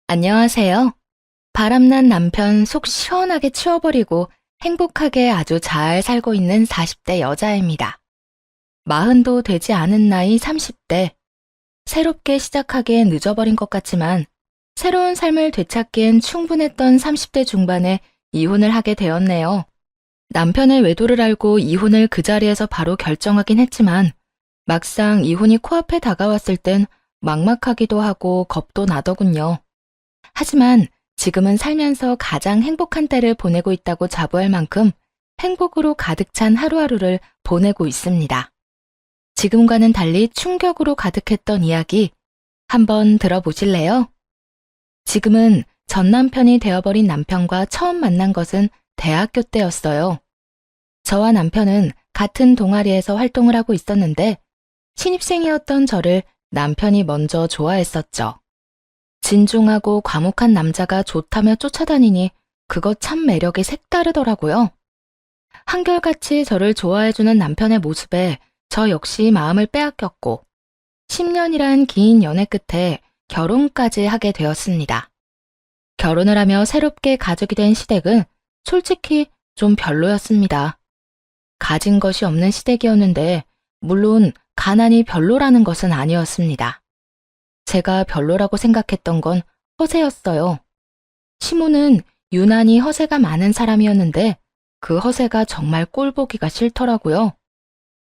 안녕하세요. 바람난 남편 속 시원하게 치워버리고 행복하게 아주 잘 살고 있는 40대 여자입니다. 마흔도 되지 않은 나이 30대. 새롭게 시작하기엔 늦어버린 것 같지만 새로운 삶을 되찾기엔 충분했던 30대 중반에 이혼을 하게 되었네요. 남편의 외도를 알고 이혼을 그 자리에서 바로 결정하긴 했지만 막상 이혼이 코앞에 다가왔을 땐 막막하기도 하고 겁도 나더군요. 하지만 지금은 살면서 가장 행복한 때를 보내고 있다고 자부할 만큼 행복으로 가득 찬 하루하루를 보내고 있습니다. 지금과는 달리 충격으로 가득했던 이야기 한번 들어보실래요? 지금은 전 남편이 되어버린 남편과 처음 만난 것은 대학교 때였어요. 저와 남편은 같은 동아리에서 활동을 하고 있었는데 신입생이었던 저를 남편이 먼저 좋아했었죠. 진중하고 과묵한 남자가 좋다며 쫓아다니니 그거 참 매력이 색다르더라고요. 한결같이 저를 좋아해주는 남편의 모습에 저 역시 마음을 빼앗겼고 10년이란 긴 연애 끝에 결혼까지 하게 되었습니다. 결혼을 하며 새롭게 가족이 된 시댁은 솔직히 좀 별로였습니다. 가진 것이 없는 시댁이었는데 물론 가난이 별로라는 것은 아니었습니다. 제가 별로라고 생각했던 건 허세였어요. 시모는 유난히 허세가 많은 사람이었는데 그 허세가 정말 꼴보기가 싫더라고요.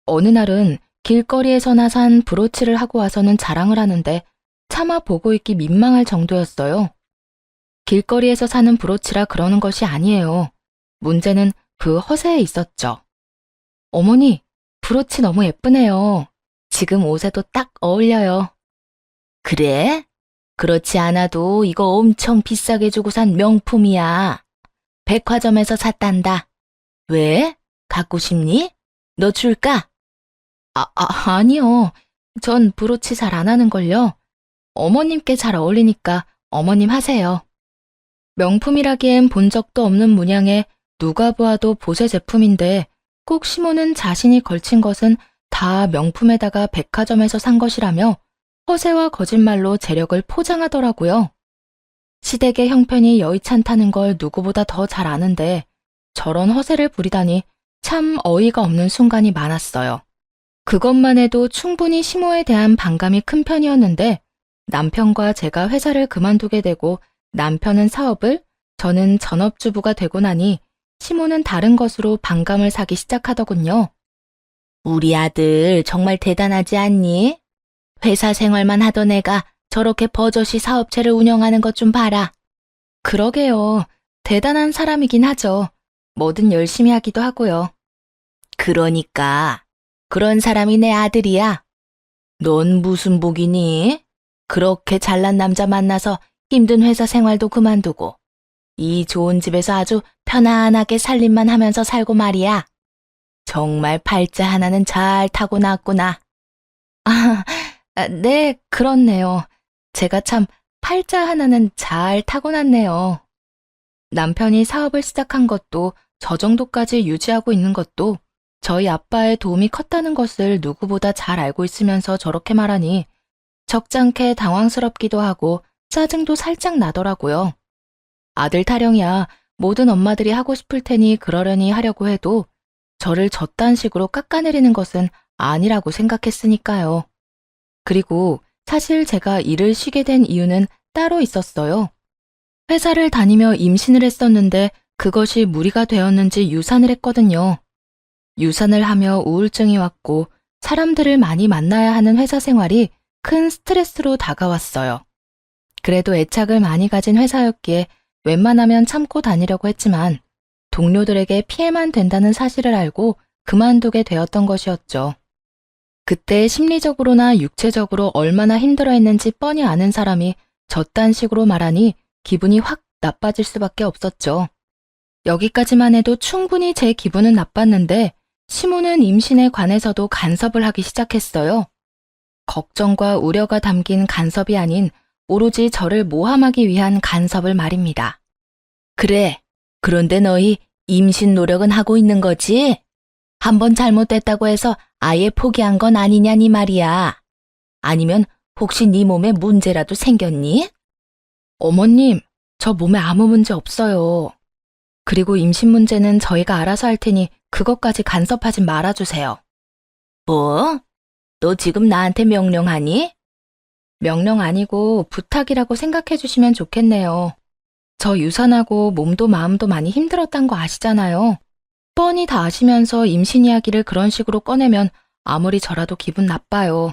어느 날은 길거리에서나 산 브로치를 하고 와서는 자랑을 하는데 차마 보고 있기 민망할 정도였어요. 길거리에서 사는 브로치라 그러는 것이 아니에요. 문제는 그 허세에 있었죠. 어머니, 브로치 너무 예쁘네요. 지금 옷에도 딱 어울려요. 그래? 그렇지 않아도 이거 엄청 비싸게 주고 산 명품이야. 백화점에서 샀단다. 왜? 갖고 싶니? 너 줄까? 아니요. 전 브로치 잘 안 하는걸요. 어머님께 잘 어울리니까 어머님 하세요. 명품이라기엔 본 적도 없는 문양에 누가 보아도 보세 제품인데 꼭 시모는 자신이 걸친 것은 다 명품에다가 백화점에서 산 것이라며 허세와 거짓말로 재력을 포장하더라고요. 시댁의 형편이 여의찮다는 걸 누구보다 더 잘 아는데 저런 허세를 부리다니 참 어이가 없는 순간이 많았어요. 그것만 해도 충분히 시모에 대한 반감이 큰 편이었는데 남편과 제가 회사를 그만두게 되고 남편은 사업을, 저는 전업주부가 되고 나니 시모는 다른 것으로 반감을 사기 시작하더군요. 우리 아들 정말 대단하지 않니? 회사 생활만 하던 애가 저렇게 버젓이 사업체를 운영하는 것 좀 봐라. 그러게요. 대단한 사람이긴 하죠. 뭐든 열심히 하기도 하고요. 그러니까 그런 사람이 내 아들이야. 넌 무슨 복이니? 그렇게 잘난 남자 만나서 힘든 회사 생활도 그만두고 이 좋은 집에서 아주 편안하게 살림만 하면서 살고 말이야. 정말 팔자 하나는 잘 타고났구나. 네, 그렇네요. 제가 참 팔자 하나는 잘 타고났네요. 남편이 사업을 시작한 것도 저 정도까지 유지하고 있는 것도 저희 아빠의 도움이 컸다는 것을 누구보다 잘 알고 있으면서 저렇게 말하니 적잖게 당황스럽기도 하고 짜증도 살짝 나더라고요. 아들 타령이야 모든 엄마들이 하고 싶을 테니 그러려니 하려고 해도 저를 저딴 식으로 깎아내리는 것은 아니라고 생각했으니까요. 그리고 사실 제가 일을 쉬게 된 이유는 따로 있었어요. 회사를 다니며 임신을 했었는데 그것이 무리가 되었는지 유산을 했거든요. 유산을 하며 우울증이 왔고 사람들을 많이 만나야 하는 회사 생활이 큰 스트레스로 다가왔어요. 그래도 애착을 많이 가진 회사였기에 웬만하면 참고 다니려고 했지만 동료들에게 피해만 된다는 사실을 알고 그만두게 되었던 것이었죠. 그때 심리적으로나 육체적으로 얼마나 힘들어했는지 뻔히 아는 사람이 저딴 식으로 말하니 기분이 확 나빠질 수밖에 없었죠. 여기까지만 해도 충분히 제 기분은 나빴는데 시모는 임신에 관해서도 간섭을 하기 시작했어요. 걱정과 우려가 담긴 간섭이 아닌 오로지 저를 모함하기 위한 간섭을 말입니다. 그래, 그런데 너희 임신 노력은 하고 있는 거지? 한번 잘못됐다고 해서 아예 포기한 건 아니냐니 말이야. 아니면 혹시 네 몸에 문제라도 생겼니? 어머님, 저 몸에 아무 문제 없어요. 그리고 임신 문제는 저희가 알아서 할 테니 그것까지 간섭하지 말아주세요. 뭐? 너 지금 나한테 명령하니? 명령 아니고 부탁이라고 생각해 주시면 좋겠네요. 저 유산하고 몸도 마음도 많이 힘들었단 거 아시잖아요. 뻔히 다 아시면서 임신 이야기를 그런 식으로 꺼내면 아무리 저라도 기분 나빠요.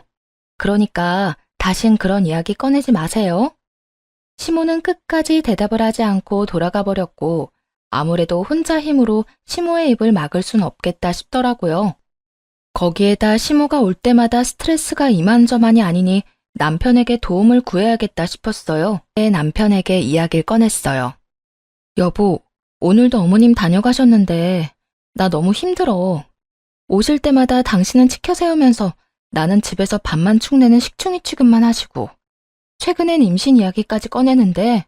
그러니까 다신 그런 이야기 꺼내지 마세요. 시모는 끝까지 대답을 하지 않고 돌아가 버렸고 아무래도 혼자 힘으로 시모의 입을 막을 순 없겠다 싶더라고요. 거기에다 시모가 올 때마다 스트레스가 이만저만이 아니니 남편에게 도움을 구해야겠다 싶었어요. 내 남편에게 이야기를 꺼냈어요. 여보, 오늘도 어머님 다녀가셨는데 나 너무 힘들어. 오실 때마다 당신은 치켜 세우면서 나는 집에서 밥만 축내는 식충이 취급만 하시고 최근엔 임신 이야기까지 꺼내는데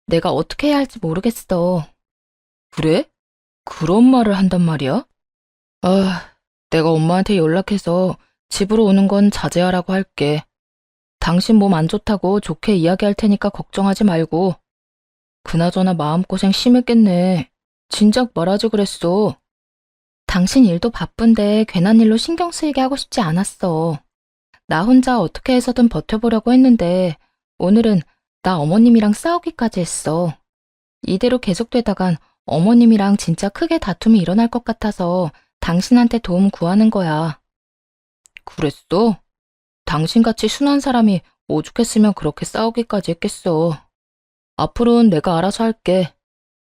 내가 어떻게 해야 할지 모르겠어. 그래? 그런 말을 한단 말이야? 아, 내가 엄마한테 연락해서 집으로 오는 건 자제하라고 할게. 당신 몸 안 좋다고 좋게 이야기할 테니까 걱정하지 말고. 그나저나 마음고생 심했겠네. 진작 말하지 그랬어. 당신 일도 바쁜데 괜한 일로 신경 쓰이게 하고 싶지 않았어. 나 혼자 어떻게 해서든 버텨보려고 했는데 오늘은 나 어머님이랑 싸우기까지 했어. 이대로 계속되다간 어머님이랑 진짜 크게 다툼이 일어날 것 같아서 당신한테 도움 구하는 거야. 그랬어? 당신같이 순한 사람이 오죽했으면 그렇게 싸우기까지 했겠어. 앞으로는 내가 알아서 할게.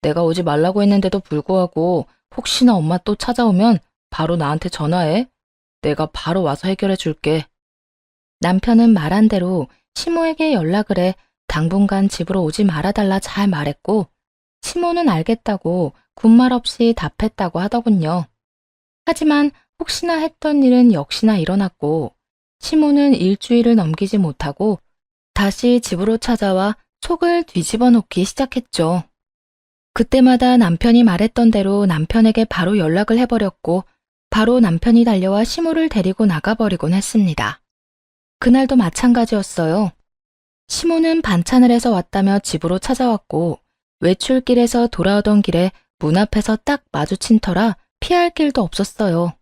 내가 오지 말라고 했는데도 불구하고 혹시나 엄마 또 찾아오면 바로 나한테 전화해. 내가 바로 와서 해결해 줄게. 남편은 말한 대로 시모에게 연락을 해 당분간 집으로 오지 말아달라 잘 말했고 시모는 알겠다고 군말 없이 답했다고 하더군요. 하지만 혹시나 했던 일은 역시나 일어났고 시모는 일주일을 넘기지 못하고 다시 집으로 찾아와 속을 뒤집어 놓기 시작했죠. 그때마다 남편이 말했던 대로 남편에게 바로 연락을 해버렸고 바로 남편이 달려와 시모를 데리고 나가버리곤 했습니다. 그날도 마찬가지였어요. 시모는 반찬을 해서 왔다며 집으로 찾아왔고 외출길에서 돌아오던 길에 문 앞에서 딱 마주친 터라 피할 길도 없었어요.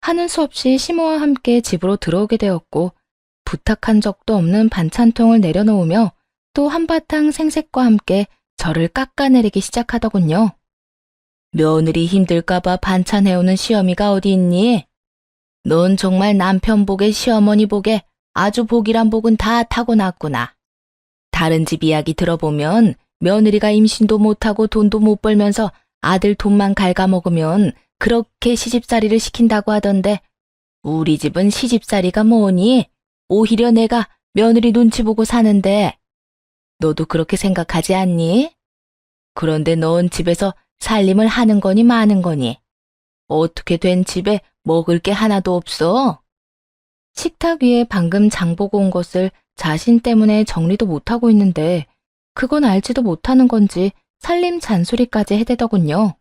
하는 수 없이 시모와 함께 집으로 들어오게 되었고 부탁한 적도 없는 반찬통을 내려놓으며 또 한바탕 생색과 함께 저를 깎아내리기 시작하더군요. 며느리 힘들까봐 반찬 해오는 시어미가 어디 있니? 넌 정말 남편 복에 시어머니 복에 아주 복이란 복은 다 타고났구나. 다른 집 이야기 들어보면 며느리가 임신도 못하고 돈도 못 벌면서 아들 돈만 갉아먹으면 그렇게 시집살이를 시킨다고 하던데 우리 집은 시집살이가 뭐니? 오히려 내가 며느리 눈치 보고 사는데 너도 그렇게 생각하지 않니? 그런데 넌 집에서 살림을 하는 거니 마는 거니? 어떻게 된 집에 먹을 게 하나도 없어? 식탁 위에 방금 장 보고 온 것을 자신 때문에 정리도 못하고 있는데 그건 알지도 못하는 건지 살림 잔소리까지 해대더군요.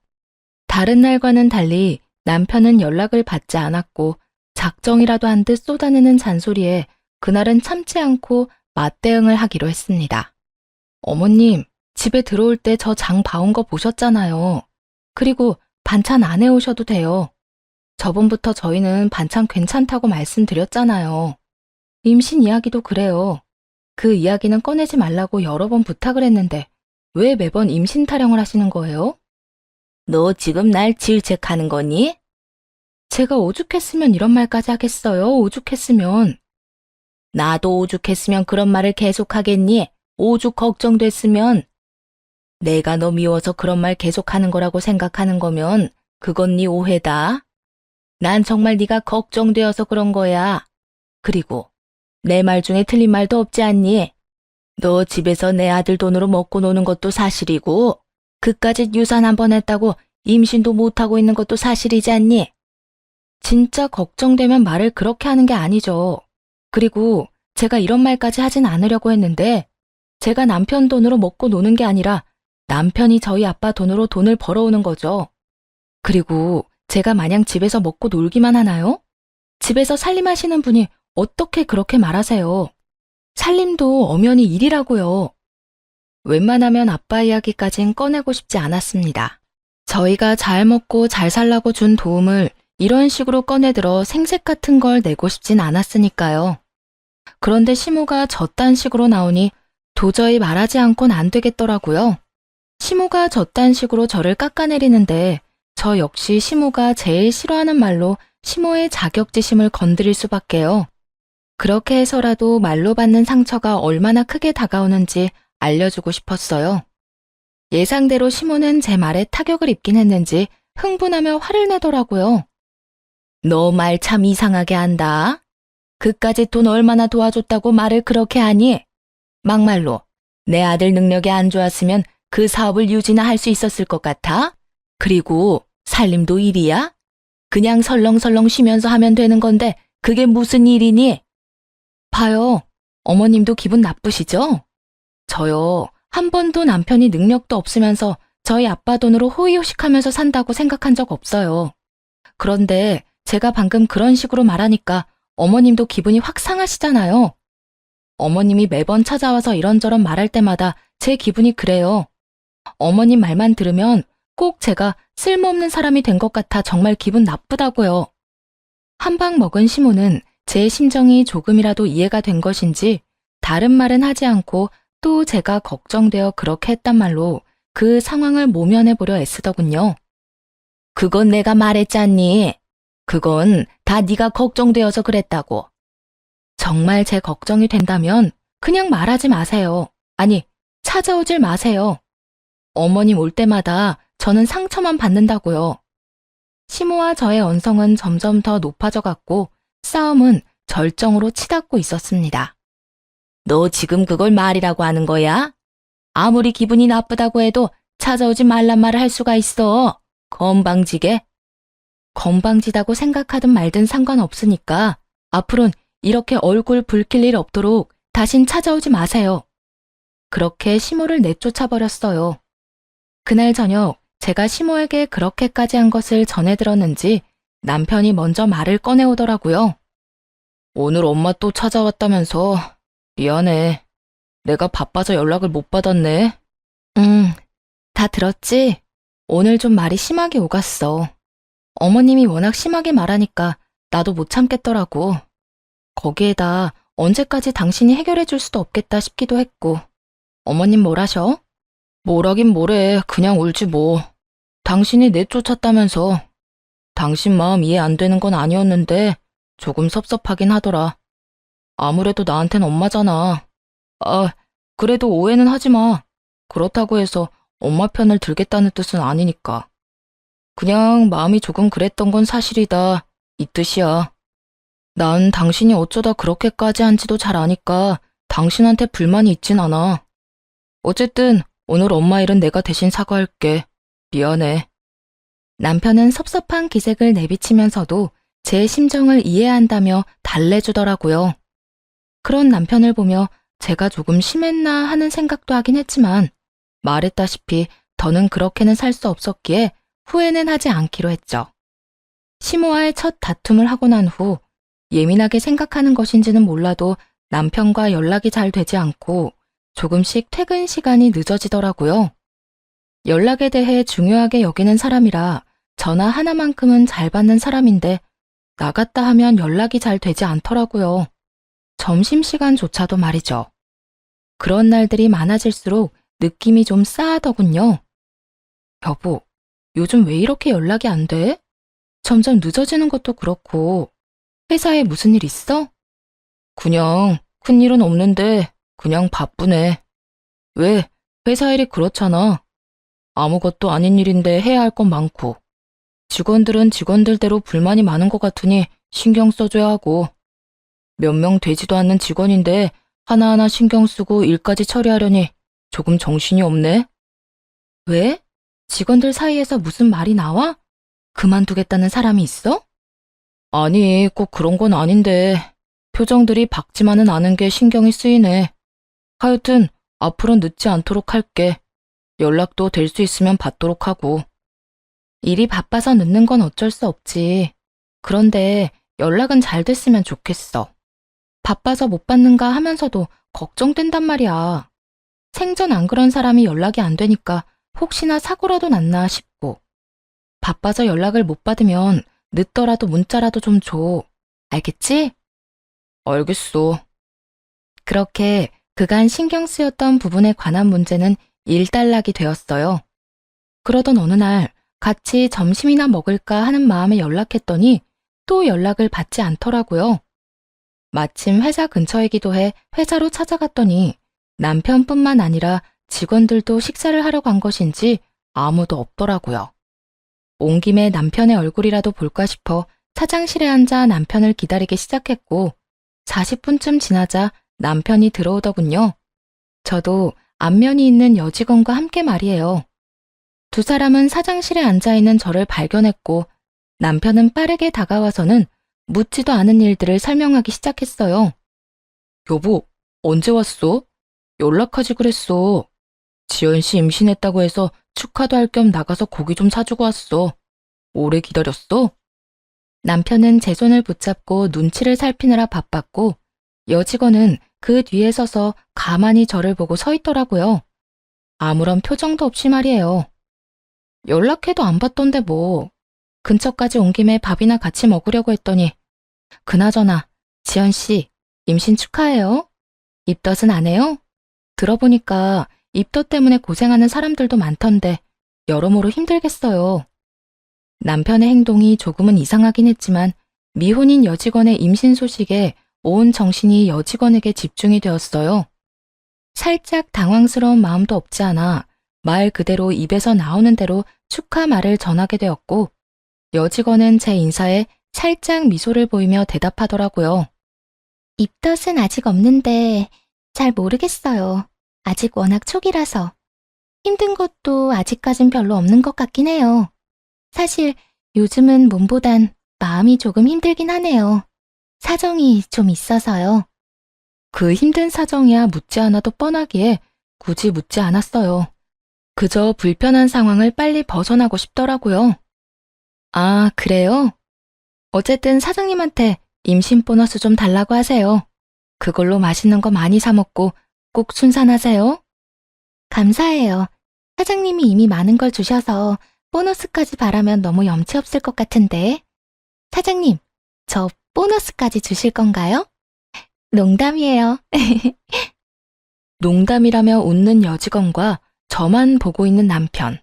다른 날과는 달리 남편은 연락을 받지 않았고 작정이라도 한 듯 쏟아내는 잔소리에 그날은 참지 않고 맞대응을 하기로 했습니다. 어머님, 집에 들어올 때 저 장 봐온 거 보셨잖아요. 그리고 반찬 안 해오셔도 돼요. 저번부터 저희는 반찬 괜찮다고 말씀드렸잖아요. 임신 이야기도 그래요. 그 이야기는 꺼내지 말라고 여러 번 부탁을 했는데 왜 매번 임신 타령을 하시는 거예요? 너 지금 날 질책하는 거니? 제가 오죽했으면 이런 말까지 하겠어요. 오죽했으면. 나도 오죽했으면 그런 말을 계속하겠니? 오죽 걱정됐으면. 내가 너 미워서 그런 말 계속하는 거라고 생각하는 거면 그건 네 오해다. 난 정말 네가 걱정되어서 그런 거야. 그리고 내 말 중에 틀린 말도 없지 않니? 너 집에서 내 아들 돈으로 먹고 노는 것도 사실이고 그까짓 유산 한 번 했다고 임신도 못하고 있는 것도 사실이지 않니? 진짜 걱정되면 말을 그렇게 하는 게 아니죠. 그리고 제가 이런 말까지 하진 않으려고 했는데 제가 남편 돈으로 먹고 노는 게 아니라 남편이 저희 아빠 돈으로 돈을 벌어오는 거죠. 그리고 제가 마냥 집에서 먹고 놀기만 하나요? 집에서 살림하시는 분이 어떻게 그렇게 말하세요? 살림도 엄연히 일이라고요. 웬만하면 아빠 이야기까진 꺼내고 싶지 않았습니다. 저희가 잘 먹고 잘 살라고 준 도움을 이런 식으로 꺼내들어 생색 같은 걸 내고 싶진 않았으니까요. 그런데 시모가 저딴 식으로 나오니 도저히 말하지 않곤 안 되겠더라고요. 시모가 저딴 식으로 저를 깎아내리는데 저 역시 시모가 제일 싫어하는 말로 시모의 자격지심을 건드릴 수밖에요. 그렇게 해서라도 말로 받는 상처가 얼마나 크게 다가오는지 알려주고 싶었어요. 예상대로 시모는 제 말에 타격을 입긴 했는지 흥분하며 화를 내더라고요. 너 말 참 이상하게 한다. 그까짓 돈 얼마나 도와줬다고 말을 그렇게 하니? 막말로 내 아들 능력이 안 좋았으면 그 사업을 유지나 할 수 있었을 것 같아? 그리고 살림도 일이야? 그냥 설렁설렁 쉬면서 하면 되는 건데 그게 무슨 일이니? 봐요. 어머님도 기분 나쁘시죠? 저요. 한 번도 남편이 능력도 없으면서 저희 아빠 돈으로 호의호식하면서 산다고 생각한 적 없어요. 그런데 제가 방금 그런 식으로 말하니까 어머님도 기분이 확 상하시잖아요. 어머님이 매번 찾아와서 이런저런 말할 때마다 제 기분이 그래요. 어머님 말만 들으면 꼭 제가 쓸모없는 사람이 된 것 같아 정말 기분 나쁘다고요. 한 방 먹은 시모는 제 심정이 조금이라도 이해가 된 것인지 다른 말은 하지 않고 또 제가 걱정되어 그렇게 했단 말로 그 상황을 모면해보려 애쓰더군요. 그건 내가 말했잖니. 그건 다 네가 걱정되어서 그랬다고. 정말 제 걱정이 된다면 그냥 말하지 마세요. 아니, 찾아오질 마세요. 어머님 올 때마다 저는 상처만 받는다고요. 시모와 저의 언성은 점점 더 높아져 갔고 싸움은 절정으로 치닫고 있었습니다. 너 지금 그걸 말이라고 하는 거야? 아무리 기분이 나쁘다고 해도 찾아오지 말란 말을 할 수가 있어. 건방지게. 건방지다고 생각하든 말든 상관없으니까 앞으론 이렇게 얼굴 붉힐 일 없도록 다신 찾아오지 마세요. 그렇게 시모를 내쫓아버렸어요. 그날 저녁 제가 시모에게 그렇게까지 한 것을 전해 들었는지 남편이 먼저 말을 꺼내오더라고요. 오늘 엄마 또 찾아왔다면서. 미안해. 내가 바빠서 연락을 못 받았네. 다 들었지? 오늘 좀 말이 심하게 오갔어. 어머님이 워낙 심하게 말하니까 나도 못 참겠더라고. 거기에다 언제까지 당신이 해결해 줄 수도 없겠다 싶기도 했고. 어머님 뭐라셔? 뭐라긴 뭐래. 그냥 울지 뭐. 당신이 내쫓았다면서. 당신 마음 이해 안 되는 건 아니었는데 조금 섭섭하긴 하더라. 아무래도 나한텐 엄마잖아. 아, 그래도 오해는 하지 마. 그렇다고 해서 엄마 편을 들겠다는 뜻은 아니니까. 그냥 마음이 조금 그랬던 건 사실이다. 이 뜻이야. 난 당신이 어쩌다 그렇게까지 한지도 잘 아니까 당신한테 불만이 있진 않아. 어쨌든 오늘 엄마 일은 내가 대신 사과할게. 미안해. 남편은 섭섭한 기색을 내비치면서도 제 심정을 이해한다며 달래주더라고요. 그런 남편을 보며 제가 조금 심했나 하는 생각도 하긴 했지만 말했다시피 더는 그렇게는 살 수 없었기에 후회는 하지 않기로 했죠. 시모와의 첫 다툼을 하고 난 후 예민하게 생각하는 것인지는 몰라도 남편과 연락이 잘 되지 않고 조금씩 퇴근 시간이 늦어지더라고요. 연락에 대해 중요하게 여기는 사람이라 전화 하나만큼은 잘 받는 사람인데 나갔다 하면 연락이 잘 되지 않더라고요. 점심시간조차도 말이죠. 그런 날들이 많아질수록 느낌이 좀 싸하더군요. 여보, 요즘 왜 이렇게 연락이 안 돼? 점점 늦어지는 것도 그렇고 회사에 무슨 일 있어? 그냥 큰일은 없는데 그냥 바쁘네. 왜? 회사 일이 그렇잖아. 아무것도 아닌 일인데 해야 할 건 많고 직원들은 직원들대로 불만이 많은 것 같으니 신경 써줘야 하고 몇 명 되지도 않는 직원인데 하나하나 신경 쓰고 일까지 처리하려니 조금 정신이 없네. 왜? 직원들 사이에서 무슨 말이 나와? 그만두겠다는 사람이 있어? 아니, 꼭 그런 건 아닌데 표정들이 밝지만은 않은 게 신경이 쓰이네. 하여튼 앞으로 늦지 않도록 할게. 연락도 될 수 있으면 받도록 하고. 일이 바빠서 늦는 건 어쩔 수 없지. 그런데 연락은 잘 됐으면 좋겠어. 바빠서 못 받는가 하면서도 걱정된단 말이야. 생전 안 그런 사람이 연락이 안 되니까 혹시나 사고라도 났나 싶고, 바빠서 연락을 못 받으면 늦더라도 문자라도 좀 줘. 알겠지? 알겠어. 그렇게 그간 신경 쓰였던 부분에 관한 문제는 일단락이 되었어요. 그러던 어느 날 같이 점심이나 먹을까 하는 마음에 연락했더니 또 연락을 받지 않더라고요. 마침 회사 근처이기도 해 회사로 찾아갔더니 남편뿐만 아니라 직원들도 식사를 하러 간 것인지 아무도 없더라고요. 온 김에 남편의 얼굴이라도 볼까 싶어 차장실에 앉아 남편을 기다리기 시작했고 40분쯤 지나자 남편이 들어오더군요. 저도 안면이 있는 여직원과 함께 말이에요. 두 사람은 사장실에 앉아있는 저를 발견했고 남편은 빠르게 다가와서는 묻지도 않은 일들을 설명하기 시작했어요. 여보, 언제 왔어? 연락하지 그랬어. 지연 씨 임신했다고 해서 축하도 할 겸 나가서 고기 좀 사주고 왔어. 오래 기다렸어? 남편은 제 손을 붙잡고 눈치를 살피느라 바빴고 여직원은 그 뒤에 서서 가만히 저를 보고 서 있더라고요. 아무런 표정도 없이 말이에요. 연락해도 안 받던데 뭐. 근처까지 온 김에 밥이나 같이 먹으려고 했더니 그나저나 지연 씨 임신 축하해요. 입덧은 안 해요? 들어보니까 입덧 때문에 고생하는 사람들도 많던데 여러모로 힘들겠어요. 남편의 행동이 조금은 이상하긴 했지만 미혼인 여직원의 임신 소식에 온 정신이 여직원에게 집중이 되었어요. 살짝 당황스러운 마음도 없지 않아 말 그대로 입에서 나오는 대로 축하 말을 전하게 되었고 여직원은 제 인사에 살짝 미소를 보이며 대답하더라고요. 입덧은 아직 없는데 잘 모르겠어요. 아직 워낙 초기라서. 힘든 것도 아직까진 별로 없는 것 같긴 해요. 사실 요즘은 몸보단 마음이 조금 힘들긴 하네요. 사정이 좀 있어서요. 그 힘든 사정이야 묻지 않아도 뻔하기에 굳이 묻지 않았어요. 그저 불편한 상황을 빨리 벗어나고 싶더라고요. 아, 그래요? 어쨌든 사장님한테 임신 보너스 좀 달라고 하세요. 그걸로 맛있는 거 많이 사 먹고 꼭 순산하세요. 감사해요. 사장님이 이미 많은 걸 주셔서 보너스까지 바라면 너무 염치 없을 것 같은데. 사장님, 저 보너스까지 주실 건가요? 농담이에요. 농담이라며 웃는 여직원과 저만 보고 있는 남편.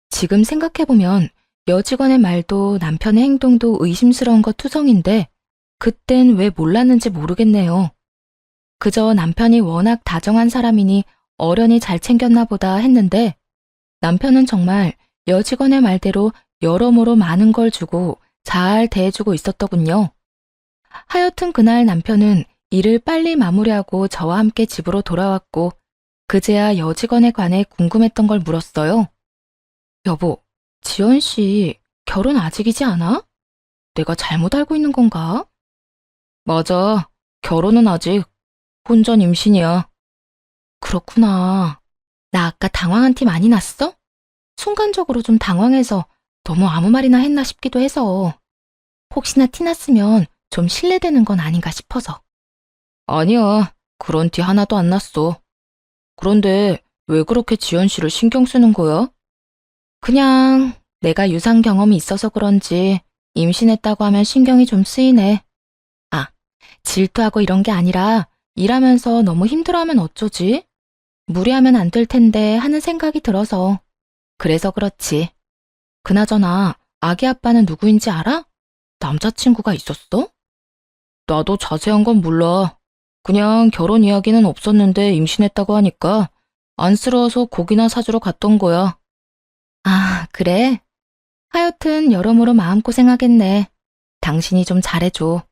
지금 생각해보면 여직원의 말도 남편의 행동도 의심스러운 것 투성인데 그땐 왜 몰랐는지 모르겠네요. 그저 남편이 워낙 다정한 사람이니 어련히 잘 챙겼나 보다 했는데 남편은 정말 여직원의 말대로 여러모로 많은 걸 주고 잘 대해주고 있었더군요. 하여튼 그날 남편은 일을 빨리 마무리하고 저와 함께 집으로 돌아왔고 그제야 여직원에 관해 궁금했던 걸 물었어요. 여보, 지연 씨 결혼 아직이지 않아? 내가 잘못 알고 있는 건가? 맞아. 결혼은 아직. 혼전 임신이야. 그렇구나. 나 아까 당황한 티 많이 났어? 순간적으로 좀 당황해서 너무 아무 말이나 했나 싶기도 해서. 혹시나 티 났으면 좀 실례되는 건 아닌가 싶어서. 아니야. 그런 티 하나도 안 났어. 그런데 왜 그렇게 지연 씨를 신경 쓰는 거야? 그냥 내가 유산 경험이 있어서 그런지 임신했다고 하면 신경이 좀 쓰이네. 아, 질투하고 이런 게 아니라 일하면서 너무 힘들어하면 어쩌지? 무리하면 안 될 텐데 하는 생각이 들어서. 그래서 그렇지. 그나저나 아기 아빠는 누구인지 알아? 남자친구가 있었어? 나도 자세한 건 몰라. 그냥 결혼 이야기는 없었는데 임신했다고 하니까 안쓰러워서 고기나 사주러 갔던 거야. 아, 그래? 하여튼 여러모로 마음고생하겠네. 당신이 좀 잘해줘.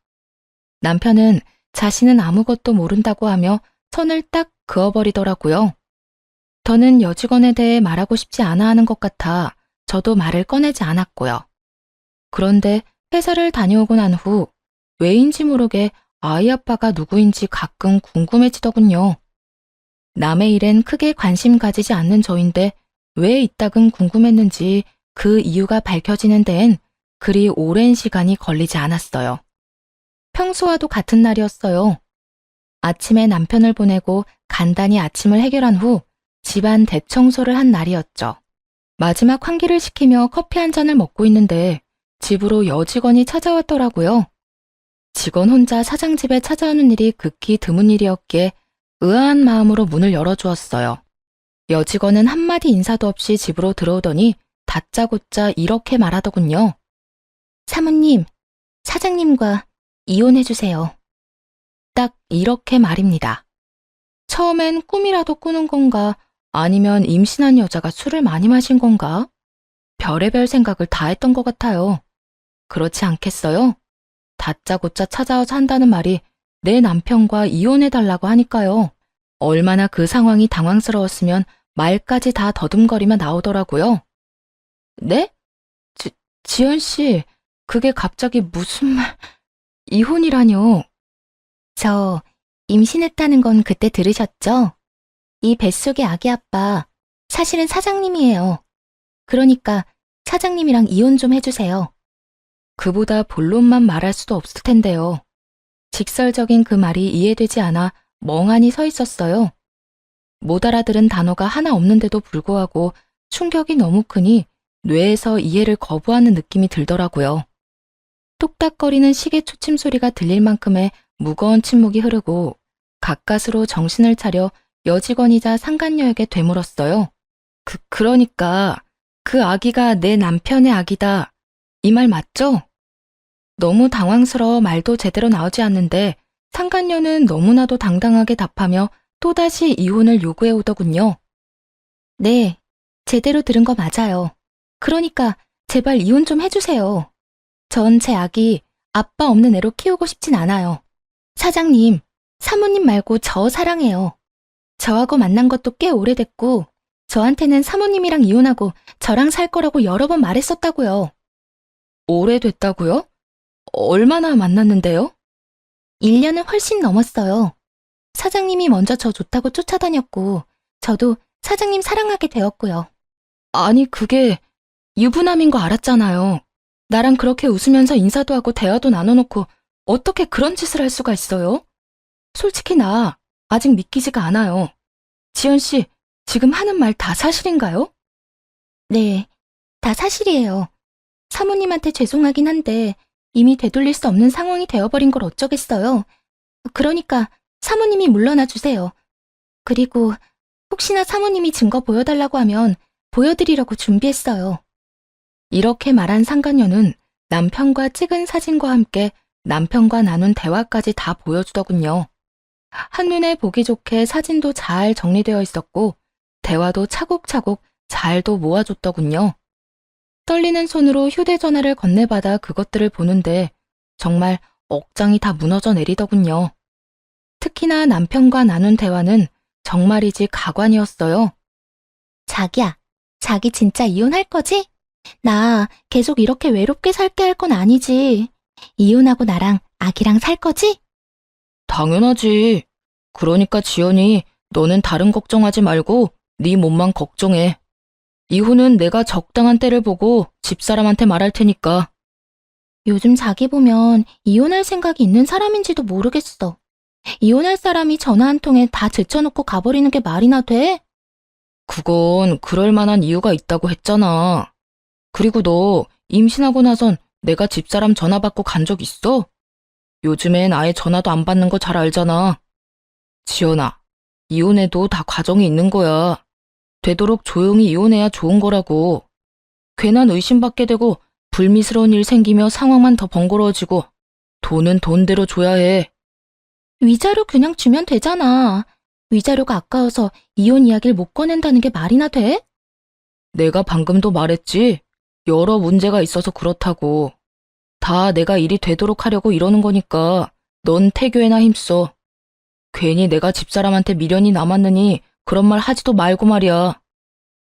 남편은 자신은 아무것도 모른다고 하며 선을 딱 그어버리더라고요. 더는 여직원에 대해 말하고 싶지 않아 하는 것 같아 저도 말을 꺼내지 않았고요. 그런데 회사를 다녀오고 난 후 왜인지 모르게 아이 아빠가 누구인지 가끔 궁금해지더군요. 남의 일엔 크게 관심 가지지 않는 저인데 왜 이따금 궁금했는지 그 이유가 밝혀지는 데엔 그리 오랜 시간이 걸리지 않았어요. 평소와도 같은 날이었어요. 아침에 남편을 보내고 간단히 아침을 해결한 후 집안 대청소를 한 날이었죠. 마지막 환기를 시키며 커피 한 잔을 먹고 있는데 집으로 여직원이 찾아왔더라고요. 직원 혼자 사장 집에 찾아오는 일이 극히 드문 일이었기에 의아한 마음으로 문을 열어주었어요. 여직원은 한마디 인사도 없이 집으로 들어오더니 다짜고짜 이렇게 말하더군요. 사모님, 사장님과 이혼해주세요. 딱 이렇게 말입니다. 처음엔 꿈이라도 꾸는 건가 아니면 임신한 여자가 술을 많이 마신 건가? 별의별 생각을 다 했던 것 같아요. 그렇지 않겠어요? 다짜고짜 찾아와서 한다는 말이 내 남편과 이혼해달라고 하니까요. 얼마나 그 상황이 당황스러웠으면 말까지 다 더듬거리며 나오더라고요. 네? 지연 씨, 그게 갑자기 무슨 말... 이혼이라뇨? 저 임신했다는 건 그때 들으셨죠? 이 뱃속의 아기 아빠, 사실은 사장님이에요. 그러니까 사장님이랑 이혼 좀 해주세요. 그보다 본론만 말할 수도 없을 텐데요. 직설적인 그 말이 이해되지 않아 멍하니 서 있었어요. 못 알아들은 단어가 하나 없는데도 불구하고 충격이 너무 크니 뇌에서 이해를 거부하는 느낌이 들더라고요. 똑딱거리는 시계 초침 소리가 들릴 만큼의 무거운 침묵이 흐르고 가까스로 정신을 차려 여직원이자 상간녀에게 되물었어요. 그러니까 그 아기가 내 남편의 아기다. 이 말 맞죠? 너무 당황스러워 말도 제대로 나오지 않는데 상간녀는 너무나도 당당하게 답하며 또다시 이혼을 요구해 오더군요. 네, 제대로 들은 거 맞아요. 그러니까 제발 이혼 좀 해주세요. 전 제 아기 아빠 없는 애로 키우고 싶진 않아요. 사장님, 사모님 말고 저 사랑해요. 저하고 만난 것도 꽤 오래됐고 저한테는 사모님이랑 이혼하고 저랑 살 거라고 여러 번 말했었다고요. 오래됐다고요? 얼마나 만났는데요? 1년은 훨씬 넘었어요. 사장님이 먼저 저 좋다고 쫓아다녔고 저도 사장님 사랑하게 되었고요. 아니 그게 유부남인 거 알았잖아요. 나랑 그렇게 웃으면서 인사도 하고 대화도 나눠놓고 어떻게 그런 짓을 할 수가 있어요? 솔직히 나 아직 믿기지가 않아요. 지연 씨, 지금 하는 말 다 사실인가요? 네, 다 사실이에요. 사모님한테 죄송하긴 한데 이미 되돌릴 수 없는 상황이 되어버린 걸 어쩌겠어요. 그러니까 사모님이 물러나 주세요. 그리고 혹시나 사모님이 증거 보여달라고 하면 보여드리려고 준비했어요. 이렇게 말한 상간녀는 남편과 찍은 사진과 함께 남편과 나눈 대화까지 다 보여주더군요. 한눈에 보기 좋게 사진도 잘 정리되어 있었고 대화도 차곡차곡 잘도 모아줬더군요. 떨리는 손으로 휴대전화를 건네받아 그것들을 보는데 정말 억장이 다 무너져 내리더군요. 특히나 남편과 나눈 대화는 정말이지 가관이었어요. 자기야, 자기 진짜 이혼할 거지? 나 계속 이렇게 외롭게 살게 할 건 아니지. 이혼하고 나랑 아기랑 살 거지? 당연하지. 그러니까 지연이 너는 다른 걱정하지 말고 네 몸만 걱정해. 이후는 내가 적당한 때를 보고 집사람한테 말할 테니까. 요즘 자기 보면 이혼할 생각이 있는 사람인지도 모르겠어. 이혼할 사람이 전화 한 통에 다 제쳐놓고 가버리는 게 말이나 돼? 그건 그럴 만한 이유가 있다고 했잖아. 그리고 너 임신하고 나선 내가 집사람 전화 받고 간 적 있어? 요즘엔 아예 전화도 안 받는 거 잘 알잖아. 지연아, 이혼해도 다 과정이 있는 거야. 되도록 조용히 이혼해야 좋은 거라고. 괜한 의심받게 되고 불미스러운 일 생기며 상황만 더 번거로워지고 돈은 돈대로 줘야 해. 위자료 그냥 주면 되잖아. 위자료가 아까워서 이혼 이야기를 못 꺼낸다는 게 말이나 돼? 내가 방금도 말했지. 여러 문제가 있어서 그렇다고. 다 내가 일이 되도록 하려고 이러는 거니까 넌 태교에나 힘써. 괜히 내가 집사람한테 미련이 남았느니 그런 말 하지도 말고 말이야.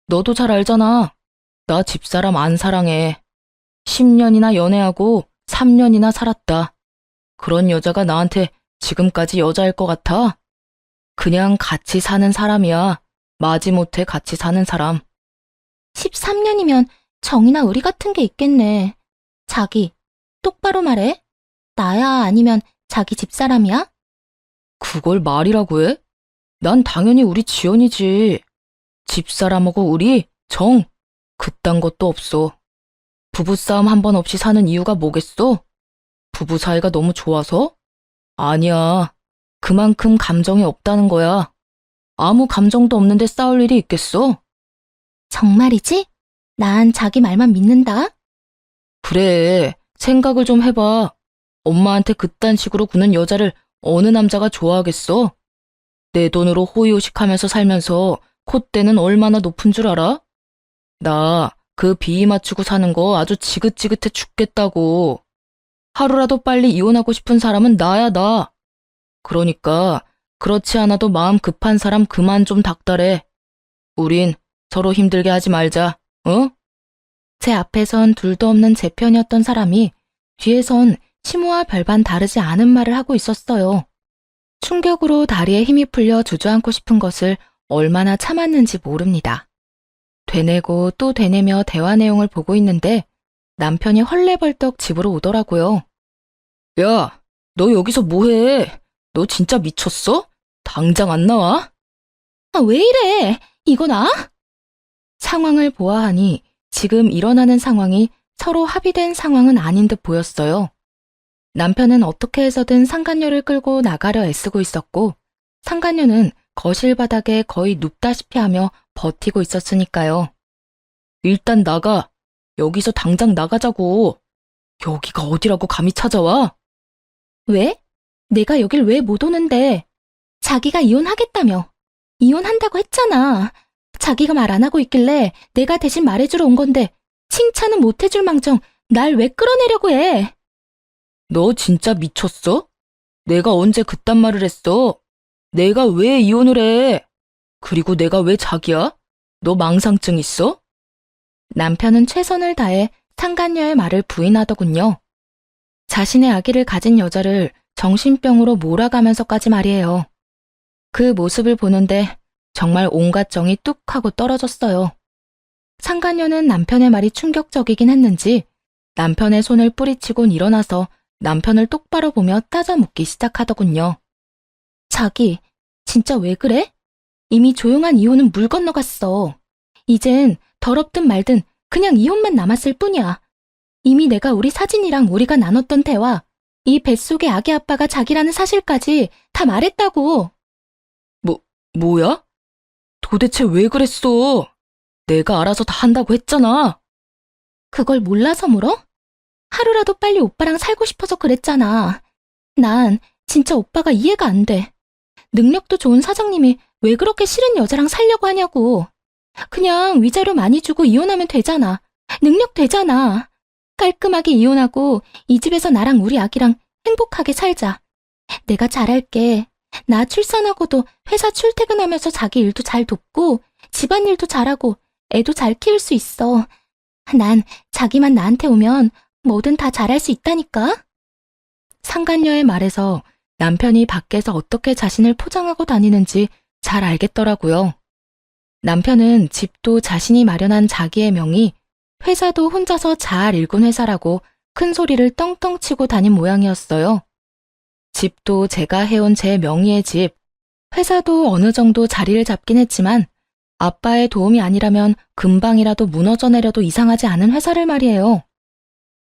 너도 잘 알잖아. 나 집사람 안 사랑해. 10년이나 연애하고 3년이나 살았다. 그런 여자가 나한테 지금까지 여자일 것 같아? 그냥 같이 사는 사람이야. 마지못해 같이 사는 사람. 13년이면 정이나 의리 같은 게 있겠네. 자기, 똑바로 말해. 나야 아니면 자기 집사람이야? 그걸 말이라고 해? 난 당연히 우리 지연이지. 집사람하고 우리 정, 그딴 것도 없어. 부부싸움 한 번 없이 사는 이유가 뭐겠어? 부부 사이가 너무 좋아서? 아니야. 그만큼 감정이 없다는 거야. 아무 감정도 없는데 싸울 일이 있겠어? 정말이지? 난 자기 말만 믿는다. 그래, 생각을 좀 해봐. 엄마한테 그딴 식으로 구는 여자를 어느 남자가 좋아하겠어? 내 돈으로 호의호식하면서 살면서 콧대는 얼마나 높은 줄 알아? 나 그 비위 맞추고 사는 거 아주 지긋지긋해 죽겠다고. 하루라도 빨리 이혼하고 싶은 사람은 나야, 나. 그러니까 그렇지 않아도 마음 급한 사람 그만 좀 닥달해. 우린 서로 힘들게 하지 말자, 어? 제 앞에선 둘도 없는 제 편이었던 사람이 뒤에선 시무와 별반 다르지 않은 말을 하고 있었어요. 충격으로 다리에 힘이 풀려 주저앉고 싶은 것을 얼마나 참았는지 모릅니다. 되뇌고 또 되뇌며 대화 내용을 보고 있는데 남편이 헐레벌떡 집으로 오더라고요. 야, 너 여기서 뭐해? 너 진짜 미쳤어? 당장 안 나와? 아, 왜 이래? 이거 나? 상황을 보아하니 지금 일어나는 상황이 서로 합의된 상황은 아닌 듯 보였어요. 남편은 어떻게 해서든 상간녀를 끌고 나가려 애쓰고 있었고 상간녀는 거실 바닥에 거의 눕다시피 하며 버티고 있었으니까요. 일단 나가. 여기서 당장 나가자고. 여기가 어디라고 감히 찾아와? 왜? 내가 여길 왜 못 오는데? 자기가 이혼하겠다며. 이혼한다고 했잖아. 자기가 말 안 하고 있길래 내가 대신 말해주러 온 건데 칭찬은 못 해줄 망정 날 왜 끌어내려고 해? 너 진짜 미쳤어? 내가 언제 그딴 말을 했어? 내가 왜 이혼을 해? 그리고 내가 왜 자기야? 너 망상증 있어? 남편은 최선을 다해 상간녀의 말을 부인하더군요. 자신의 아기를 가진 여자를 정신병으로 몰아가면서까지 말이에요. 그 모습을 보는데 정말 온갖 정이 뚝 하고 떨어졌어요. 상간녀는 남편의 말이 충격적이긴 했는지 남편의 손을 뿌리치곤 일어나서 남편을 똑바로 보며 따져 묻기 시작하더군요. 자기, 진짜 왜 그래? 이미 조용한 이혼은 물 건너갔어. 이젠 더럽든 말든 그냥 이혼만 남았을 뿐이야. 이미 내가 우리 사진이랑 우리가 나눴던 대화, 이 뱃속의 아기 아빠가 자기라는 사실까지 다 말했다고. 뭐야? 도대체 왜 그랬어? 내가 알아서 다 한다고 했잖아. 그걸 몰라서 물어? 하루라도 빨리 오빠랑 살고 싶어서 그랬잖아. 난 진짜 오빠가 이해가 안 돼. 능력도 좋은 사장님이 왜 그렇게 싫은 여자랑 살려고 하냐고. 그냥 위자료 많이 주고 이혼하면 되잖아. 능력 되잖아. 깔끔하게 이혼하고 이 집에서 나랑 우리 아기랑 행복하게 살자. 내가 잘할게. 나 출산하고도 회사 출퇴근하면서 자기 일도 잘 돕고 집안일도 잘하고 애도 잘 키울 수 있어. 난 자기만 나한테 오면 뭐든 다 잘할 수 있다니까. 상간녀의 말에서 남편이 밖에서 어떻게 자신을 포장하고 다니는지 잘 알겠더라고요. 남편은 집도 자신이 마련한 자기의 명의, 회사도 혼자서 잘 일군 회사라고 큰 소리를 떵떵 치고 다닌 모양이었어요. 집도 제가 해온 제 명의의 집, 회사도 어느 정도 자리를 잡긴 했지만 아빠의 도움이 아니라면 금방이라도 무너져 내려도 이상하지 않은 회사를 말이에요.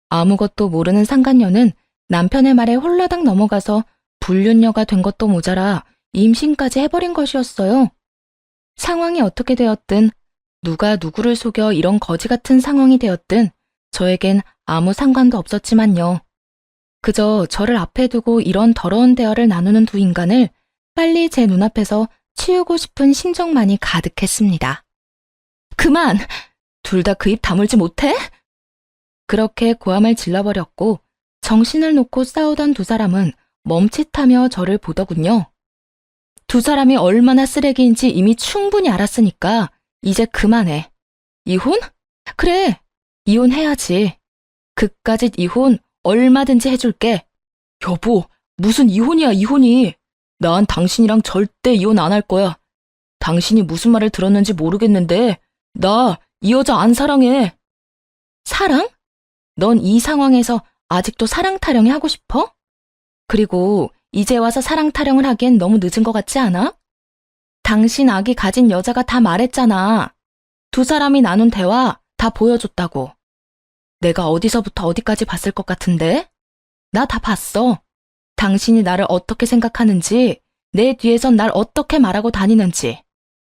아무것도 모르는 상간녀는 남편의 말에 홀라당 넘어가서 불륜녀가 된 것도 모자라 임신까지 해버린 것이었어요. 상황이 어떻게 되었든 누가 누구를 속여 이런 거지 같은 상황이 되었든 저에겐 아무 상관도 없었지만요. 그저 저를 앞에 두고 이런 더러운 대화를 나누는 두 인간을 빨리 제 눈앞에서 치우고 싶은 심정만이 가득했습니다. 그만! 둘 다 그 입 다물지 못해? 그렇게 고함을 질러버렸고 정신을 놓고 싸우던 두 사람은 멈칫하며 저를 보더군요. 두 사람이 얼마나 쓰레기인지 이미 충분히 알았으니까 이제 그만해. 이혼? 그래, 이혼해야지. 그까짓 이혼 얼마든지 해줄게. 여보, 무슨 이혼이야, 이혼이. 난 당신이랑 절대 이혼 안 할 거야. 당신이 무슨 말을 들었는지 모르겠는데 나 이 여자 안 사랑해. 사랑? 넌 이 상황에서 아직도 사랑 타령이 하고 싶어? 그리고 이제 와서 사랑 타령을 하기엔 너무 늦은 것 같지 않아? 당신 아기 가진 여자가 다 말했잖아. 두 사람이 나눈 대화 다 보여줬다고. 내가 어디서부터 어디까지 봤을 것 같은데? 나 다 봤어. 당신이 나를 어떻게 생각하는지, 내 뒤에선 날 어떻게 말하고 다니는지.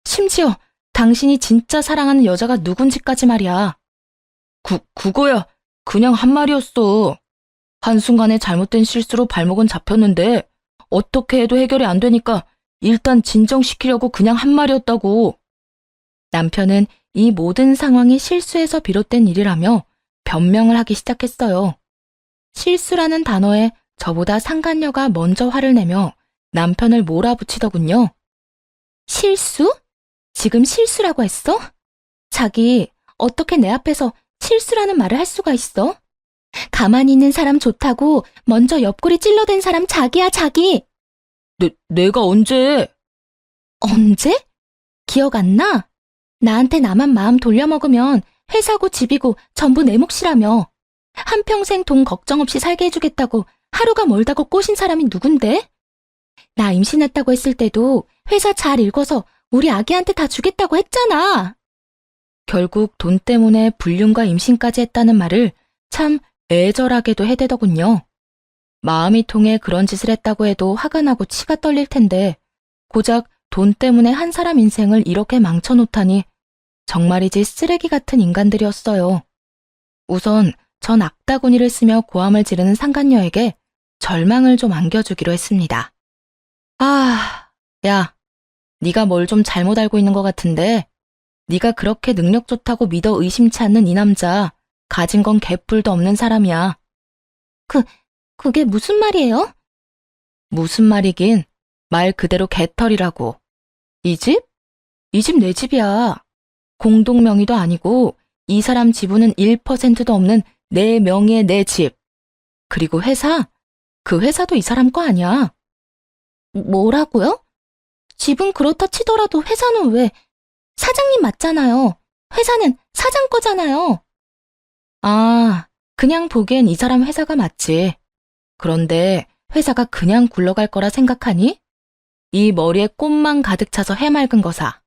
심지어 당신이 진짜 사랑하는 여자가 누군지까지 말이야. 그거야 그냥 한 말이었어. 한순간에 잘못된 실수로 발목은 잡혔는데 어떻게 해도 해결이 안 되니까 일단 진정시키려고 그냥 한 말이었다고. 남편은 이 모든 상황이 실수에서 비롯된 일이라며 변명을 하기 시작했어요. 실수라는 단어에 저보다 상간녀가 먼저 화를 내며 남편을 몰아붙이더군요. 실수? 지금 실수라고 했어? 자기, 어떻게 내 앞에서 실수라는 말을 할 수가 있어? 가만히 있는 사람 좋다고 먼저 옆구리 찔러댄 사람 자기야, 자기. 내가 언제? 언제? 기억 안 나? 나한테 나만 마음 돌려먹으면 회사고 집이고 전부 내 몫이라며. 한평생 돈 걱정 없이 살게 해주겠다고 하루가 멀다고 꼬신 사람이 누군데? 나 임신했다고 했을 때도 회사 잘 읽어서 우리 아기한테 다 주겠다고 했잖아. 결국 돈 때문에 불륜과 임신까지 했다는 말을 참 애절하게도 해대더군요. 마음이 통해 그런 짓을 했다고 해도 화가 나고 치가 떨릴 텐데 고작 돈 때문에 한 사람 인생을 이렇게 망쳐놓다니 정말이지 쓰레기 같은 인간들이었어요. 우선 전 악다구니를 쓰며 고함을 지르는 상간녀에게 절망을 좀 안겨주기로 했습니다. 야, 네가 뭘 좀 잘못 알고 있는 것 같은데 네가 그렇게 능력 좋다고 믿어 의심치 않는 이 남자 가진 건 개뿔도 없는 사람이야. 그게 무슨 말이에요? 무슨 말이긴 말 그대로 개털이라고. 이 집? 이 집 내 집이야. 공동 명의도 아니고 이 사람 지분은 1%도 없는 내 명의의 내 집. 그리고 회사? 그 회사도 이 사람 거 아니야. 뭐라고요? 집은 그렇다 치더라도 회사는 왜? 사장님 맞잖아요. 회사는 사장 거잖아요. 아, 그냥 보기엔 이 사람 회사가 맞지. 그런데 회사가 그냥 굴러갈 거라 생각하니? 이 머리에 꽃만 가득 차서 해맑은 거사.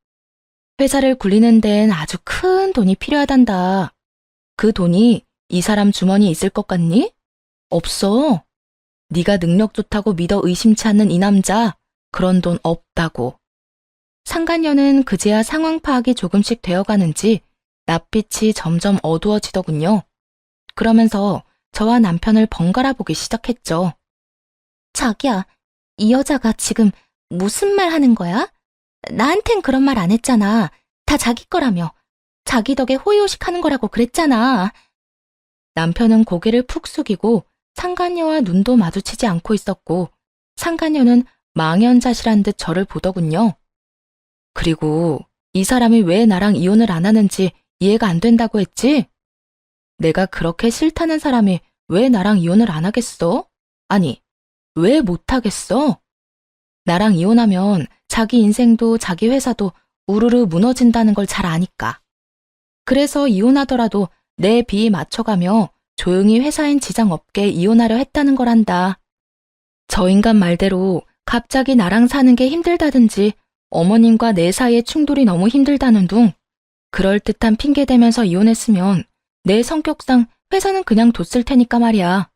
회사를 굴리는 데엔 아주 큰 돈이 필요하단다. 그 돈이 이 사람 주머니에 있을 것 같니? 없어. 네가 능력 좋다고 믿어 의심치 않는 이 남자, 그런 돈 없다고. 상간녀는 그제야 상황 파악이 조금씩 되어가는지 낯빛이 점점 어두워지더군요. 그러면서 저와 남편을 번갈아 보기 시작했죠. 자기야, 이 여자가 지금 무슨 말 하는 거야? 나한텐 그런 말 안 했잖아. 다 자기 거라며. 자기 덕에 호의호식 하는 거라고 그랬잖아. 남편은 고개를 푹 숙이고 상간녀와 눈도 마주치지 않고 있었고 상간녀는 망연자실한 듯 저를 보더군요. 그리고 이 사람이 왜 나랑 이혼을 안 하는지 이해가 안 된다고 했지? 내가 그렇게 싫다는 사람이 왜 나랑 이혼을 안 하겠어? 아니, 왜 못 하겠어? 나랑 이혼하면 자기 인생도 자기 회사도 우르르 무너진다는 걸 잘 아니까. 그래서 이혼하더라도 내 비위 맞춰가며 조용히 회사엔 지장 없게 이혼하려 했다는 거란다. 저 인간 말대로 갑자기 나랑 사는 게 힘들다든지 어머님과 내 사이의 충돌이 너무 힘들다는 둥 그럴듯한 핑계 대면서 이혼했으면 내 성격상 회사는 그냥 뒀을 테니까 말이야.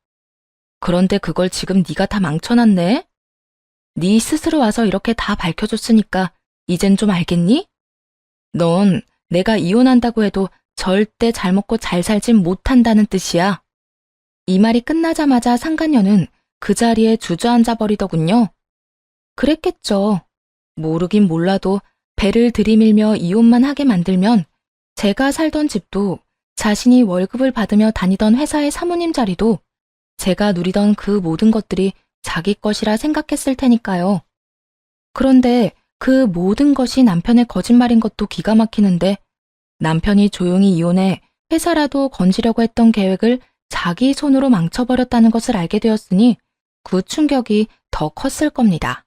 그런데 그걸 지금 네가 다 망쳐놨네? 네 스스로 와서 이렇게 다 밝혀줬으니까 이젠 좀 알겠니? 넌 내가 이혼한다고 해도 절대 잘 먹고 잘 살진 못한다는 뜻이야. 이 말이 끝나자마자 상간녀는 그 자리에 주저앉아 버리더군요. 그랬겠죠. 모르긴 몰라도 배를 들이밀며 이혼만 하게 만들면 제가 살던 집도 자신이 월급을 받으며 다니던 회사의 사모님 자리도 제가 누리던 그 모든 것들이 자기 것이라 생각했을 테니까요. 그런데 그 모든 것이 남편의 거짓말인 것도 기가 막히는데 남편이 조용히 이혼해 회사라도 건지려고 했던 계획을 자기 손으로 망쳐버렸다는 것을 알게 되었으니 그 충격이 더 컸을 겁니다.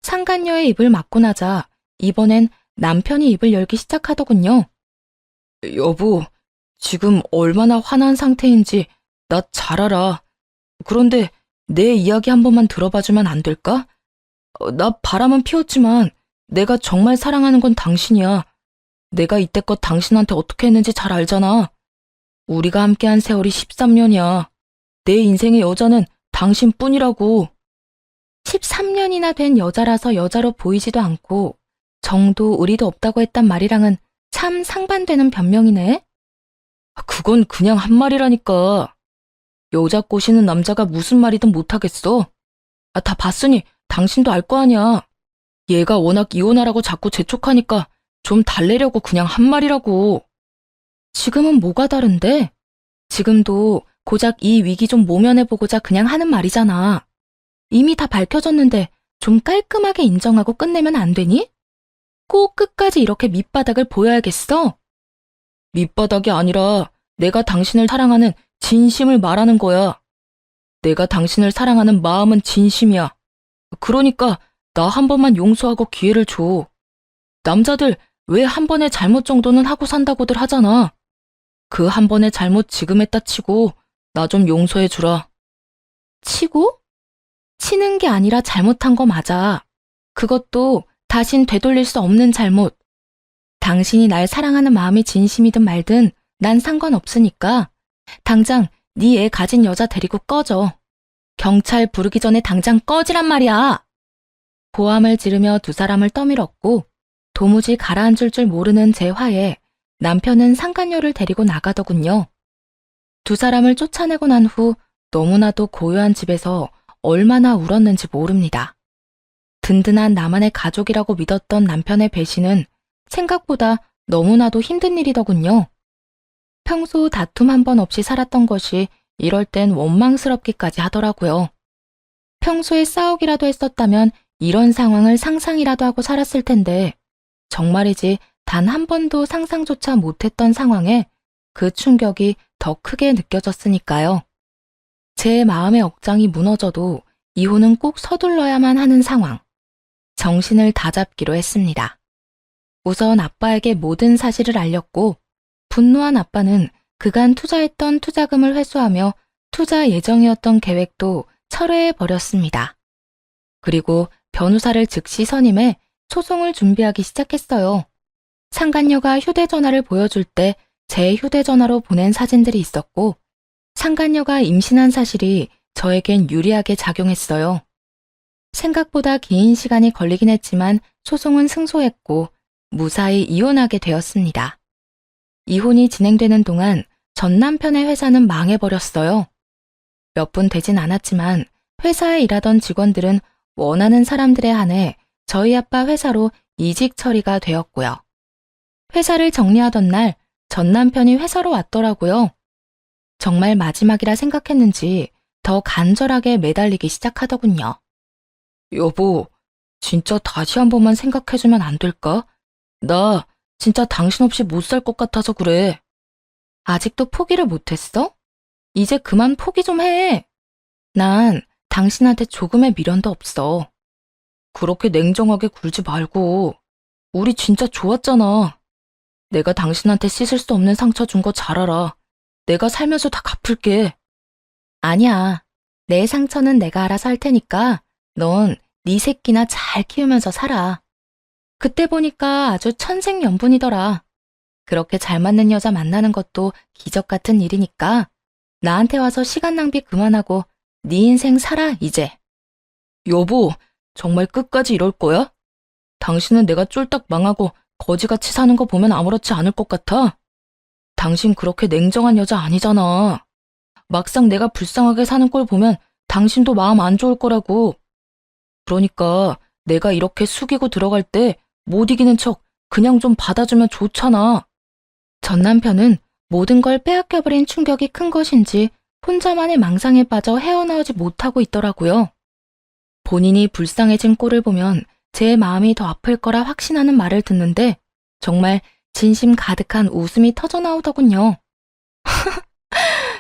상간녀의 입을 막고 나자 이번엔 남편이 입을 열기 시작하더군요. 여보, 지금 얼마나 화난 상태인지 나 잘 알아. 그런데 내 이야기 한 번만 들어봐주면 안 될까? 나 바람은 피웠지만 내가 정말 사랑하는 건 당신이야. 내가 이때껏 당신한테 어떻게 했는지 잘 알잖아. 우리가 함께한 세월이 13년이야. 내 인생의 여자는 당신뿐이라고. 13년이나 된 여자라서 여자로 보이지도 않고 정도 의리도 없다고 했단 말이랑은 참 상반되는 변명이네. 그건 그냥 한 말이라니까. 여자 꼬시는 남자가 무슨 말이든 못하겠어. 다 봤으니 당신도 알 거 아니야. 얘가 워낙 이혼하라고 자꾸 재촉하니까 좀 달래려고 그냥 한 말이라고. 지금은 뭐가 다른데? 지금도 고작 이 위기 좀 모면해보고자 그냥 하는 말이잖아. 이미 다 밝혀졌는데 좀 깔끔하게 인정하고 끝내면 안 되니? 꼭 끝까지 이렇게 밑바닥을 보여야겠어? 밑바닥이 아니라 내가 당신을 사랑하는 진심을 말하는 거야. 내가 당신을 사랑하는 마음은 진심이야. 그러니까 나 한 번만 용서하고 기회를 줘. 남자들 왜 한 번의 잘못 정도는 하고 산다고들 하잖아. 그 한 번의 잘못 지금 했다 치고 나 좀 용서해 주라. 치고? 치는 게 아니라 잘못한 거 맞아. 그것도 다신 되돌릴 수 없는 잘못. 당신이 날 사랑하는 마음이 진심이든 말든 난 상관없으니까 당장 네 애 가진 여자 데리고 꺼져. 경찰 부르기 전에 당장 꺼지란 말이야. 고함을 지르며 두 사람을 떠밀었고 도무지 가라앉을 줄 모르는 제 화에 남편은 상간녀를 데리고 나가더군요. 두 사람을 쫓아내고 난 후 너무나도 고요한 집에서 얼마나 울었는지 모릅니다. 든든한 나만의 가족이라고 믿었던 남편의 배신은 생각보다 너무나도 힘든 일이더군요. 평소 다툼 한 번 없이 살았던 것이 이럴 땐 원망스럽기까지 하더라고요. 평소에 싸우기라도 했었다면 이런 상황을 상상이라도 하고 살았을 텐데 정말이지 단 한 번도 상상조차 못했던 상황에 그 충격이 더 크게 느껴졌으니까요. 제 마음의 억장이 무너져도 이혼은 꼭 서둘러야만 하는 상황. 정신을 다잡기로 했습니다. 우선 아빠에게 모든 사실을 알렸고 분노한 아빠는 그간 투자했던 투자금을 회수하며 투자 예정이었던 계획도 철회해버렸습니다. 그리고 변호사를 즉시 선임해 소송을 준비하기 시작했어요. 상간녀가 휴대전화를 보여줄 때 제 휴대전화로 보낸 사진들이 있었고 상간녀가 임신한 사실이 저에겐 유리하게 작용했어요. 생각보다 긴 시간이 걸리긴 했지만 소송은 승소했고 무사히 이혼하게 되었습니다. 이혼이 진행되는 동안 전 남편의 회사는 망해버렸어요. 몇 분 되진 않았지만 회사에 일하던 직원들은 원하는 사람들에 한해 저희 아빠 회사로 이직 처리가 되었고요. 회사를 정리하던 날 전 남편이 회사로 왔더라고요. 정말 마지막이라 생각했는지 더 간절하게 매달리기 시작하더군요. 여보, 진짜 다시 한 번만 생각해주면 안 될까? 나 진짜 당신 없이 못 살 것 같아서 그래. 아직도 포기를 못했어? 이제 그만 포기 좀 해. 난 당신한테 조금의 미련도 없어. 그렇게 냉정하게 굴지 말고. 우리 진짜 좋았잖아. 내가 당신한테 씻을 수 없는 상처 준 거 잘 알아. 내가 살면서 다 갚을게. 아니야. 내 상처는 내가 알아서 할 테니까 넌 네 새끼나 잘 키우면서 살아. 그때 보니까 아주 천생연분이더라. 그렇게 잘 맞는 여자 만나는 것도 기적 같은 일이니까 나한테 와서 시간 낭비 그만하고 네 인생 살아 이제. 여보, 정말 끝까지 이럴 거야? 당신은 내가 쫄딱 망하고 거지같이 사는 거 보면 아무렇지 않을 것 같아? 당신 그렇게 냉정한 여자 아니잖아. 막상 내가 불쌍하게 사는 걸 보면 당신도 마음 안 좋을 거라고. 그러니까 내가 이렇게 숙이고 들어갈 때 못 이기는 척 그냥 좀 받아주면 좋잖아. 전 남편은 모든 걸 빼앗겨버린 충격이 큰 것인지 혼자만의 망상에 빠져 헤어나오지 못하고 있더라고요. 본인이 불쌍해진 꼴을 보면 제 마음이 더 아플 거라 확신하는 말을 듣는데 정말 진심 가득한 웃음이 터져나오더군요.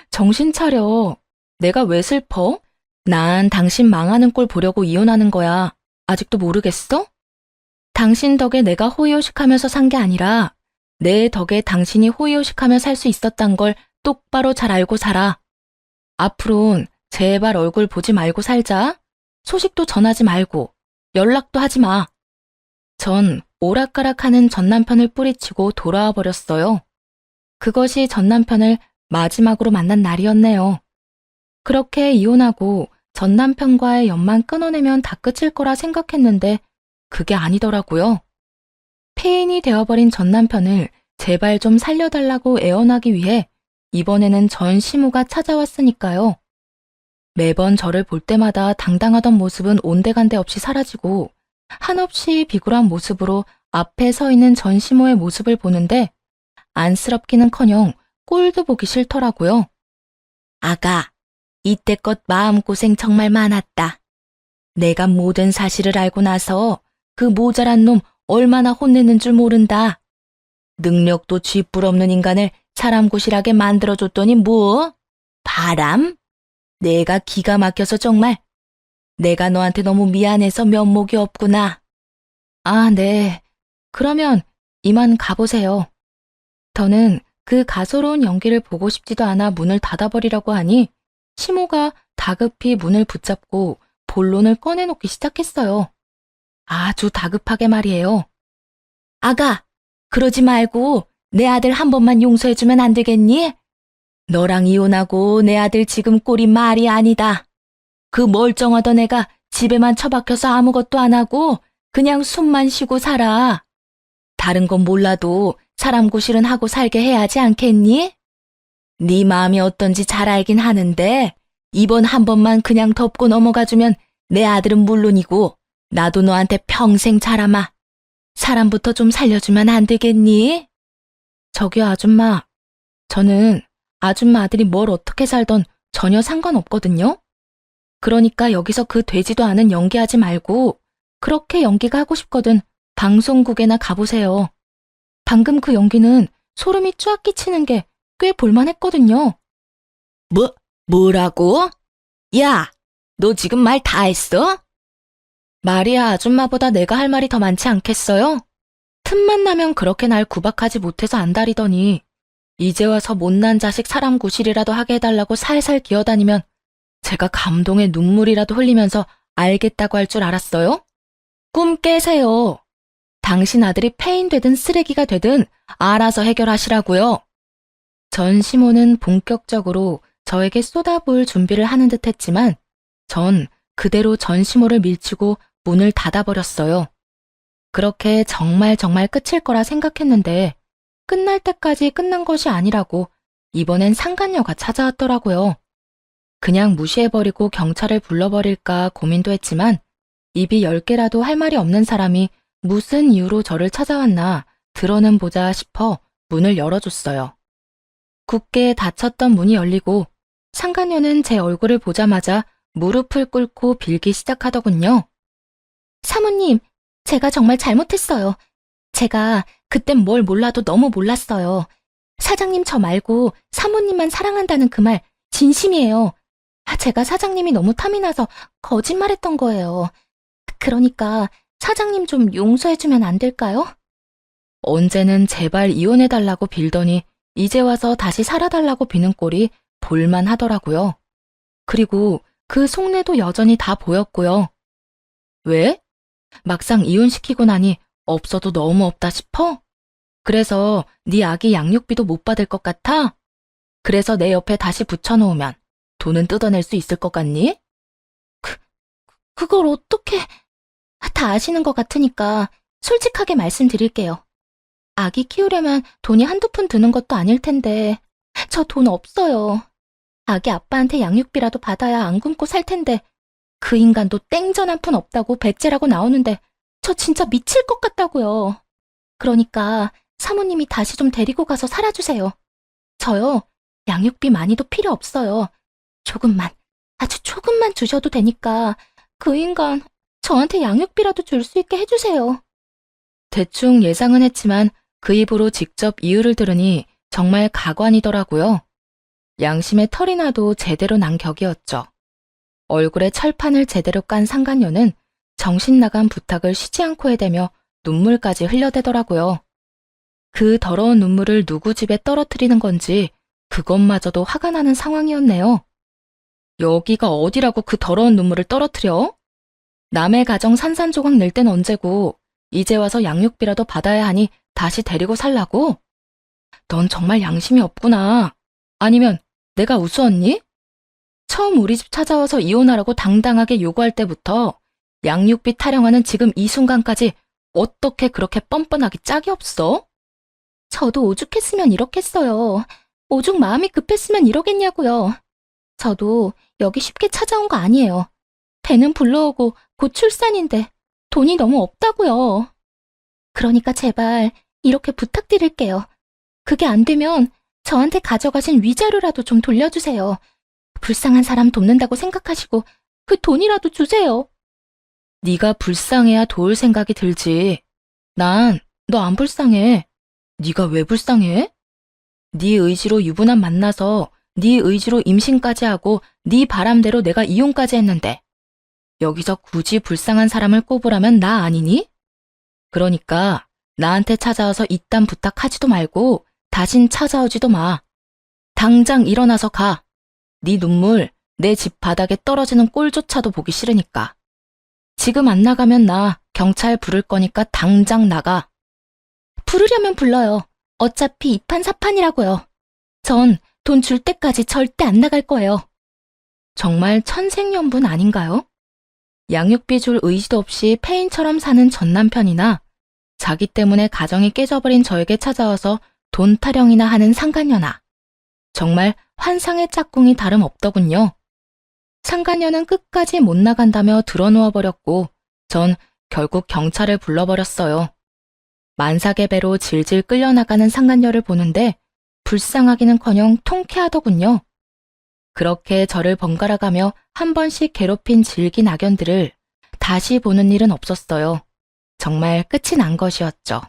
정신 차려. 내가 왜 슬퍼? 난 당신 망하는 꼴 보려고 이혼하는 거야. 아직도 모르겠어? 당신 덕에 내가 호의호식하면서 산 게 아니라 내 덕에 당신이 호의호식하며 살 수 있었단 걸 똑바로 잘 알고 살아. 앞으론 제발 얼굴 보지 말고 살자. 소식도 전하지 말고 연락도 하지 마. 전 오락가락하는 전남편을 뿌리치고 돌아와 버렸어요. 그것이 전남편을 마지막으로 만난 날이었네요. 그렇게 이혼하고 전남편과의 연만 끊어내면 다 끝일 거라 생각했는데 그게 아니더라고요. 폐인이 되어버린 전남편을 제발 좀 살려달라고 애원하기 위해 이번에는 전시모가 찾아왔으니까요. 매번 저를 볼 때마다 당당하던 모습은 온데간데 없이 사라지고 한없이 비굴한 모습으로 앞에 서 있는 전시모의 모습을 보는데 안쓰럽기는커녕 꼴도 보기 싫더라고요. 아가, 이때껏 마음고생 정말 많았다. 내가 모든 사실을 알고 나서 그 모자란 놈 얼마나 혼내는 줄 모른다. 능력도 쥐뿔 없는 인간을 사람 구실하게 만들어줬더니 뭐? 바람? 내가 기가 막혀서 정말. 내가 너한테 너무 미안해서 면목이 없구나. 아, 네. 그러면 이만 가보세요. 저는 그 가소로운 연기를 보고 싶지도 않아 문을 닫아버리려고 하니 시모가 다급히 문을 붙잡고 본론을 꺼내놓기 시작했어요. 아주 다급하게 말이에요. 아가, 그러지 말고 내 아들 한 번만 용서해주면 안 되겠니? 너랑 이혼하고 내 아들 지금 꼴이 말이 아니다. 그 멀쩡하던 애가 집에만 처박혀서 아무것도 안 하고 그냥 숨만 쉬고 살아. 다른 건 몰라도 사람 구실은 하고 살게 해야지 않겠니? 네 마음이 어떤지 잘 알긴 하는데 이번 한 번만 그냥 덮고 넘어가주면 내 아들은 물론이고 나도 너한테 평생 자라마. 사람부터 좀 살려주면 안 되겠니? 저기요, 아줌마. 저는 아줌마 아들이 뭘 어떻게 살던 전혀 상관없거든요. 그러니까 여기서 그 되지도 않은 연기하지 말고 그렇게 연기가 하고 싶거든 방송국에나 가보세요. 방금 그 연기는 소름이 쫙 끼치는 게 꽤 볼만했거든요. 뭐라고? 야, 너 지금 말 다 했어? 말이야, 아줌마보다 내가 할 말이 더 많지 않겠어요? 틈만 나면 그렇게 날 구박하지 못해서 안달이더니 이제 와서 못난 자식 사람 구실이라도 하게 해달라고 살살 기어다니면 제가 감동의 눈물이라도 흘리면서 알겠다고 할 줄 알았어요? 꿈 깨세요. 당신 아들이 폐인 되든 쓰레기가 되든 알아서 해결하시라고요. 전 시모는 본격적으로 저에게 쏟아부을 준비를 하는 듯 했지만 전 그대로 전 시모를 밀치고 문을 닫아버렸어요. 그렇게 정말 끝일 거라 생각했는데 끝날 때까지 끝난 것이 아니라고 이번엔 상간녀가 찾아왔더라고요. 그냥 무시해버리고 경찰을 불러버릴까 고민도 했지만 입이 10개라도 할 말이 없는 사람이 무슨 이유로 저를 찾아왔나 들어는 보자 싶어 문을 열어줬어요. 굳게 닫혔던 문이 열리고 상간녀는 제 얼굴을 보자마자 무릎을 꿇고 빌기 시작하더군요. 사모님, 제가 정말 잘못했어요. 제가 그땐 뭘 몰라도 너무 몰랐어요. 사장님 저 말고 사모님만 사랑한다는 그 말 진심이에요. 제가 사장님이 너무 탐이 나서 거짓말했던 거예요. 그러니까 사장님 좀 용서해주면 안 될까요? 언제는 제발 이혼해달라고 빌더니 이제 와서 다시 살아달라고 비는 꼴이 볼만하더라고요. 그리고 그 속내도 여전히 다 보였고요. 왜? 막상 이혼시키고 나니 없어도 너무 없다 싶어? 그래서 네 아기 양육비도 못 받을 것 같아? 그래서 내 옆에 다시 붙여놓으면 돈은 뜯어낼 수 있을 것 같니? 그걸 어떻게... 다 아시는 것 같으니까 솔직하게 말씀드릴게요. 아기 키우려면 돈이 한두 푼 드는 것도 아닐 텐데 저 돈 없어요. 아기 아빠한테 양육비라도 받아야 안 굶고 살 텐데 그 인간도 땡전 한 푼 없다고 배째라고 나오는데 저 진짜 미칠 것 같다고요. 그러니까 사모님이 다시 좀 데리고 가서 살아주세요. 저요, 양육비 많이도 필요 없어요. 조금만, 아주 조금만 주셔도 되니까 그 인간 저한테 양육비라도 줄 수 있게 해주세요. 대충 예상은 했지만 그 입으로 직접 이유를 들으니 정말 가관이더라고요. 양심에 털이 나도 제대로 난 격이었죠. 얼굴에 철판을 제대로 깐 상간녀는 정신 나간 부탁을 쉬지 않고 해대며 눈물까지 흘려대더라고요. 그 더러운 눈물을 누구 집에 떨어뜨리는 건지 그것마저도 화가 나는 상황이었네요. 여기가 어디라고 그 더러운 눈물을 떨어뜨려? 남의 가정 산산조각 낼 땐 언제고 이제 와서 양육비라도 받아야 하니 다시 데리고 살라고? 넌 정말 양심이 없구나. 아니면 내가 우스웠니? 처음 우리 집 찾아와서 이혼하라고 당당하게 요구할 때부터 양육비 타령하는 지금 이 순간까지 어떻게 그렇게 뻔뻔하기 짝이 없어? 저도 오죽했으면 이렇겠어요. 오죽 마음이 급했으면 이러겠냐고요. 저도 여기 쉽게 찾아온 거 아니에요. 배는 불러오고 곧 출산인데 돈이 너무 없다고요. 그러니까 제발 이렇게 부탁드릴게요. 그게 안 되면 저한테 가져가신 위자료라도 좀 돌려주세요. 불쌍한 사람 돕는다고 생각하시고 그 돈이라도 주세요. 네가 불쌍해야 도울 생각이 들지. 난 너 안 불쌍해. 네가 왜 불쌍해? 네 의지로 유부남 만나서 네 의지로 임신까지 하고 네 바람대로 내가 이혼까지 했는데 여기서 굳이 불쌍한 사람을 꼽으라면 나 아니니? 그러니까 나한테 찾아와서 이딴 부탁하지도 말고 다신 찾아오지도 마. 당장 일어나서 가. 네 눈물 내 집 바닥에 떨어지는 꼴조차도 보기 싫으니까. 지금 안 나가면 나 경찰 부를 거니까 당장 나가. 부르려면 불러요. 어차피 이판사판이라고요. 전 돈 줄 때까지 절대 안 나갈 거예요. 정말 천생연분 아닌가요? 양육비 줄 의지도 없이 폐인처럼 사는 전 남편이나 자기 때문에 가정이 깨져버린 저에게 찾아와서 돈 타령이나 하는 상간녀나. 정말 환상의 짝꿍이 다름없더군요. 상간녀는 끝까지 못 나간다며 드러누워 버렸고 전 결국 경찰을 불러버렸어요. 만삭의 배로 질질 끌려나가는 상간녀를 보는데 불쌍하기는커녕 통쾌하더군요. 그렇게 저를 번갈아가며 한 번씩 괴롭힌 질긴 악연들을 다시 보는 일은 없었어요. 정말 끝이 난 것이었죠.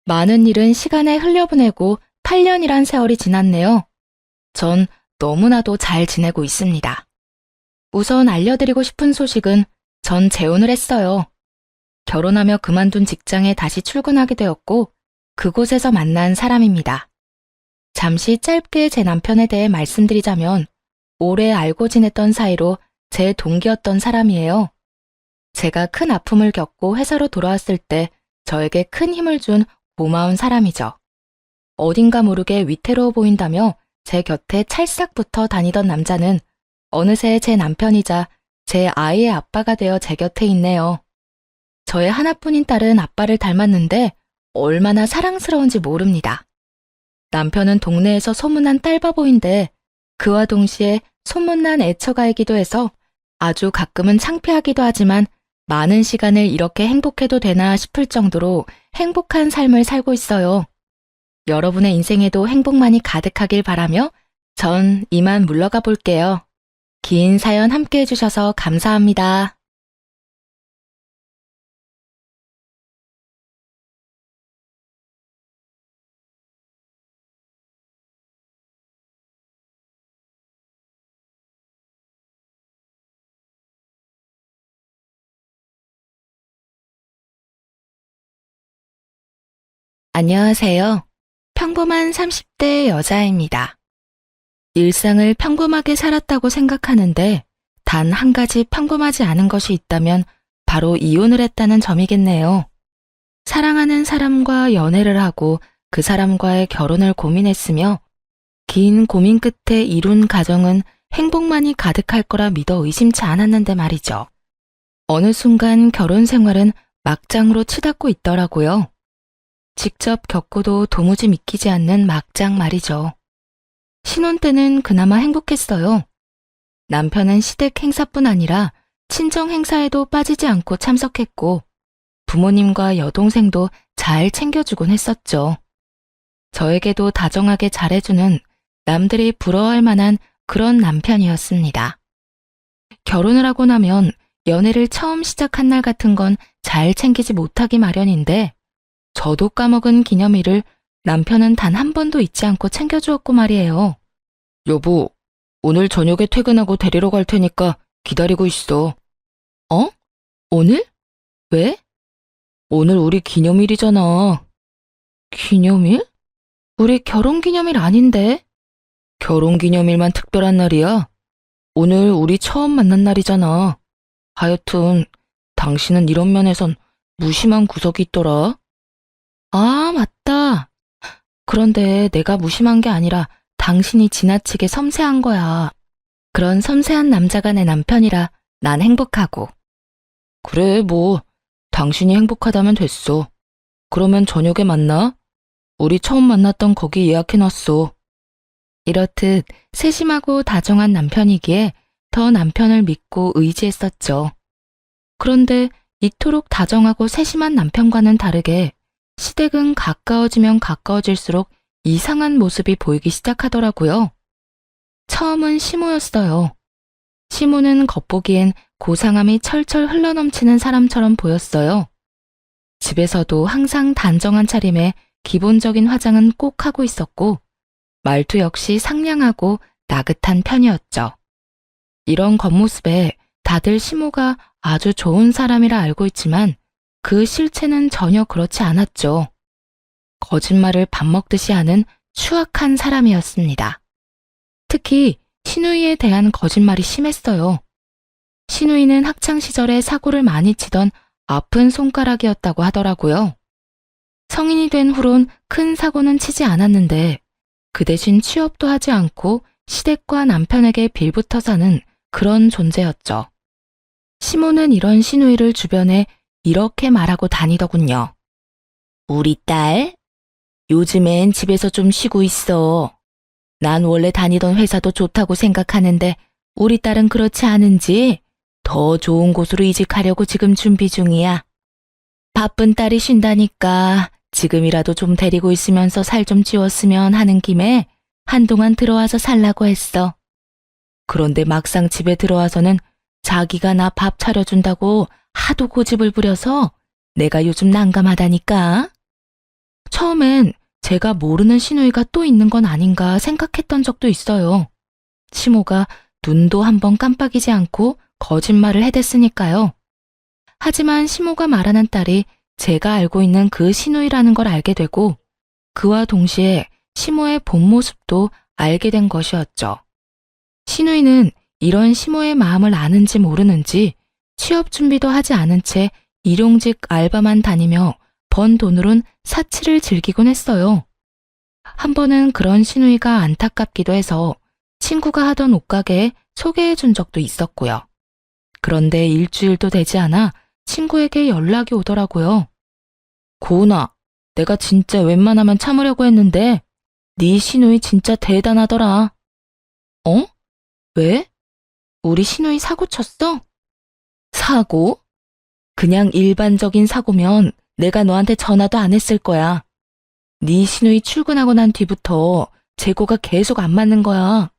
많은 일은 시간에 흘려보내고 8년이란 세월이 지났네요. 전 너무나도 잘 지내고 있습니다. 우선 알려드리고 싶은 소식은 전 재혼을 했어요. 결혼하며 그만둔 직장에 다시 출근하게 되었고 그곳에서 만난 사람입니다. 잠시 짧게 제 남편에 대해 말씀드리자면 오래 알고 지냈던 사이로 제 동기였던 사람이에요. 제가 큰 아픔을 겪고 회사로 돌아왔을 때 저에게 큰 힘을 준 고마운 사람이죠. 어딘가 모르게 위태로워 보인다며 제 곁에 찰싹 붙어 다니던 남자는 어느새 제 남편이자 제 아이의 아빠가 되어 제 곁에 있네요. 저의 하나뿐인 딸은 아빠를 닮았는데 얼마나 사랑스러운지 모릅니다. 남편은 동네에서 소문난 딸바보인데 그와 동시에 소문난 애처가이기도 해서 아주 가끔은 창피하기도 하지만 많은 시간을 이렇게 행복해도 되나 싶을 정도로 행복한 삶을 살고 있어요. 여러분의 인생에도 행복만이 가득하길 바라며 전 이만 물러가 볼게요. 긴 사연 함께 해주셔서 감사합니다. 안녕하세요. 평범한 30대 여자입니다. 일상을 평범하게 살았다고 생각하는데 단 한 가지 평범하지 않은 것이 있다면 바로 이혼을 했다는 점이겠네요. 사랑하는 사람과 연애를 하고 그 사람과의 결혼을 고민했으며 긴 고민 끝에 이룬 가정은 행복만이 가득할 거라 믿어 의심치 않았는데 말이죠. 어느 순간 결혼 생활은 막장으로 치닫고 있더라고요. 직접 겪고도 도무지 믿기지 않는 막장 말이죠. 신혼 때는 그나마 행복했어요. 남편은 시댁 행사뿐 아니라 친정 행사에도 빠지지 않고 참석했고 부모님과 여동생도 잘 챙겨주곤 했었죠. 저에게도 다정하게 잘해주는 남들이 부러워할 만한 그런 남편이었습니다. 결혼을 하고 나면 연애를 처음 시작한 날 같은 건 잘 챙기지 못하기 마련인데 저도 까먹은 기념일을 남편은 단 한 번도 잊지 않고 챙겨주었고 말이에요. 여보, 오늘 저녁에 퇴근하고 데리러 갈 테니까 기다리고 있어. 어? 오늘? 왜? 오늘 우리 기념일이잖아. 기념일? 우리 결혼기념일 아닌데? 결혼기념일만 특별한 날이야? 오늘 우리 처음 만난 날이잖아. 하여튼 당신은 이런 면에선 무심한 구석이 있더라. 아, 맞다. 그런데 내가 무심한 게 아니라 당신이 지나치게 섬세한 거야. 그런 섬세한 남자가 내 남편이라 난 행복하고. 그래, 뭐, 당신이 행복하다면 됐어. 그러면 저녁에 만나? 우리 처음 만났던 거기 예약해놨어. 이렇듯 세심하고 다정한 남편이기에 더 남편을 믿고 의지했었죠. 그런데 이토록 다정하고 세심한 남편과는 다르게 시댁은 가까워지면 가까워질수록 이상한 모습이 보이기 시작하더라고요. 처음은 시모였어요. 시모는 겉보기엔 고상함이 철철 흘러넘치는 사람처럼 보였어요. 집에서도 항상 단정한 차림에 기본적인 화장은 꼭 하고 있었고, 말투 역시 상냥하고 나긋한 편이었죠. 이런 겉모습에 다들 시모가 아주 좋은 사람이라 알고 있지만 그 실체는 전혀 그렇지 않았죠. 거짓말을 밥 먹듯이 하는 추악한 사람이었습니다. 특히 시누이에 대한 거짓말이 심했어요. 시누이는 학창시절에 사고를 많이 치던 아픈 손가락이었다고 하더라고요. 성인이 된 후론 큰 사고는 치지 않았는데 그 대신 취업도 하지 않고 시댁과 남편에게 빌붙어 사는 그런 존재였죠. 시모는 이런 시누이를 주변에 이렇게 말하고 다니더군요. 우리 딸, 요즘엔 집에서 좀 쉬고 있어. 난 원래 다니던 회사도 좋다고 생각하는데 우리 딸은 그렇지 않은지 더 좋은 곳으로 이직하려고 지금 준비 중이야. 바쁜 딸이 쉰다니까 지금이라도 좀 데리고 있으면서 살 좀 찌웠으면 하는 김에 한동안 들어와서 살라고 했어. 그런데 막상 집에 들어와서는 자기가 나 밥 차려준다고 하도 고집을 부려서 내가 요즘 난감하다니까. 처음엔 제가 모르는 시누이가 또 있는 건 아닌가 생각했던 적도 있어요. 시모가 눈도 한번 깜빡이지 않고 거짓말을 해댔으니까요. 하지만 시모가 말하는 딸이 제가 알고 있는 그 시누이라는 걸 알게 되고 그와 동시에 시모의 본 모습도 알게 된 것이었죠. 시누이는 이런 시모의 마음을 아는지 모르는지 취업 준비도 하지 않은 채 일용직 알바만 다니며 번 돈으론 사치를 즐기곤 했어요. 한 번은 그런 시누이가 안타깝기도 해서 친구가 하던 옷가게에 소개해 준 적도 있었고요. 그런데 일주일도 되지 않아 친구에게 연락이 오더라고요. 고은아, 내가 진짜 웬만하면 참으려고 했는데 네 시누이 진짜 대단하더라. 어? 왜? 우리 시누이 사고 쳤어? 사고? 그냥 일반적인 사고면 내가 너한테 전화도 안 했을 거야. 네 시누이 출근하고 난 뒤부터 재고가 계속 안 맞는 거야.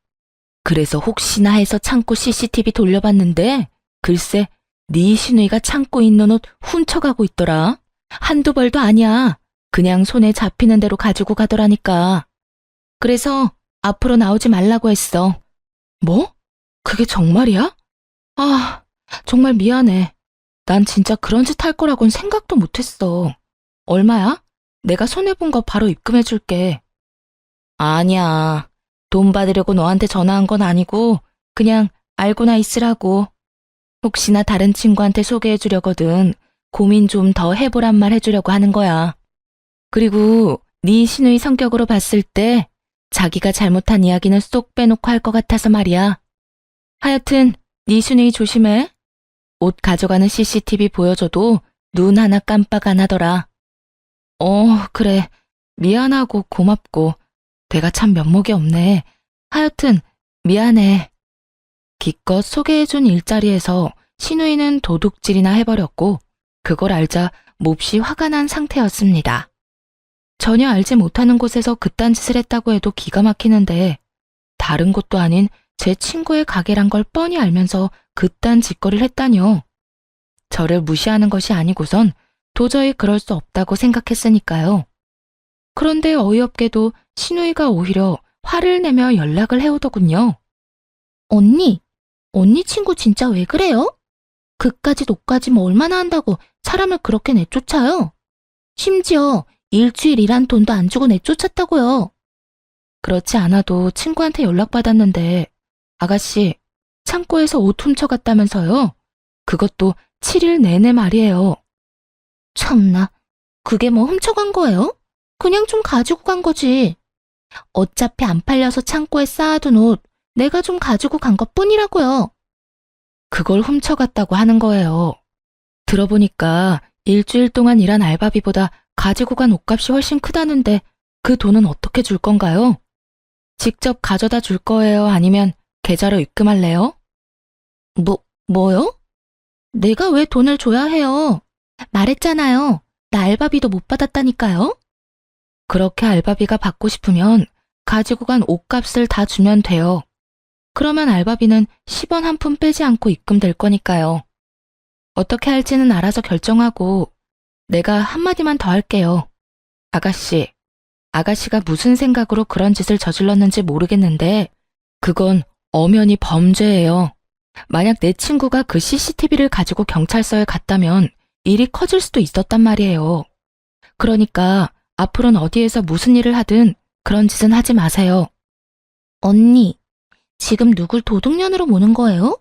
그래서 혹시나 해서 창고 CCTV 돌려봤는데 글쎄 네 시누이가 창고에 있는 옷 훔쳐가고 있더라. 한두 벌도 아니야. 그냥 손에 잡히는 대로 가지고 가더라니까. 그래서 앞으로 나오지 말라고 했어. 뭐? 그게 정말이야? 아, 정말 미안해. 난 진짜 그런 짓 할 거라고는 생각도 못했어. 얼마야? 내가 손해본 거 바로 입금해줄게. 아니야. 돈 받으려고 너한테 전화한 건 아니고 그냥 알고나 있으라고. 혹시나 다른 친구한테 소개해주려거든 고민 좀 더 해보란 말 해주려고 하는 거야. 그리고 네 시누이 성격으로 봤을 때 자기가 잘못한 이야기는 쏙 빼놓고 할 것 같아서 말이야. 하여튼 네 시누이 조심해. 옷 가져가는 CCTV 보여줘도 눈 하나 깜빡 안 하더라. 그래. 미안하고 고맙고 내가 참 면목이 없네. 하여튼 미안해. 기껏 소개해준 일자리에서 시누이는 도둑질이나 해버렸고 그걸 알자 몹시 화가 난 상태였습니다. 전혀 알지 못하는 곳에서 그딴 짓을 했다고 해도 기가 막히는데 다른 곳도 아닌 제 친구의 가게란 걸 뻔히 알면서 그딴 짓거리를 했다니요. 저를 무시하는 것이 아니고선 도저히 그럴 수 없다고 생각했으니까요. 그런데 어이없게도 시누이가 오히려 화를 내며 연락을 해오더군요. 언니 친구 진짜 왜 그래요? 그까짓 옷까지 뭐 얼마나 한다고 사람을 그렇게 내쫓아요? 심지어 일주일 일한 돈도 안 주고 내쫓았다고요. 그렇지 않아도 친구한테 연락받았는데 아가씨 창고에서 옷 훔쳐갔다면서요? 그것도 7일 내내 말이에요. 참나, 그게 뭐 훔쳐간 거예요? 그냥 좀 가지고 간 거지. 어차피 안 팔려서 창고에 쌓아둔 옷, 내가 좀 가지고 간 것뿐이라고요. 그걸 훔쳐갔다고 하는 거예요. 들어보니까 일주일 동안 일한 알바비보다 가지고 간 옷값이 훨씬 크다는데 그 돈은 어떻게 줄 건가요? 직접 가져다 줄 거예요? 아니면 계좌로 입금할래요? 뭐요? 내가 왜 돈을 줘야 해요? 말했잖아요. 나 알바비도 못 받았다니까요. 그렇게 알바비가 받고 싶으면 가지고 간 옷값을 다 주면 돼요. 그러면 알바비는 10원 한 푼 빼지 않고 입금될 거니까요. 어떻게 할지는 알아서 결정하고 내가 한마디만 더 할게요. 아가씨, 아가씨가 무슨 생각으로 그런 짓을 저질렀는지 모르겠는데 그건 엄연히 범죄예요. 만약 내 친구가 그 CCTV를 가지고 경찰서에 갔다면 일이 커질 수도 있었단 말이에요. 그러니까 앞으로는 어디에서 무슨 일을 하든 그런 짓은 하지 마세요. 언니, 지금 누굴 도둑년으로 모는 거예요?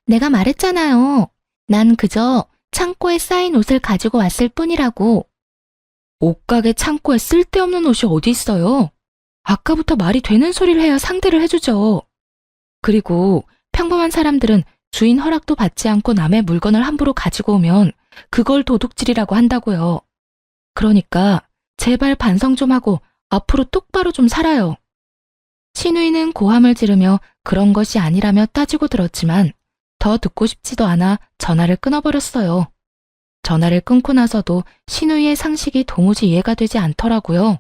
내가 말했잖아요. 난 그저 창고에 쌓인 옷을 가지고 왔을 뿐이라고. 옷가게 창고에 쓸데없는 옷이 어디 있어요? 아까부터 말이 되는 소리를 해야 상대를 해주죠. 그리고 평범한 사람들은 주인 허락도 받지 않고 남의 물건을 함부로 가지고 오면 그걸 도둑질이라고 한다고요. 그러니까 제발 반성 좀 하고 앞으로 똑바로 좀 살아요. 신우이는 고함을 지르며 그런 것이 아니라며 따지고 들었지만 더 듣고 싶지도 않아 전화를 끊어버렸어요. 전화를 끊고 나서도 신우이의 상식이 도무지 이해가 되지 않더라고요.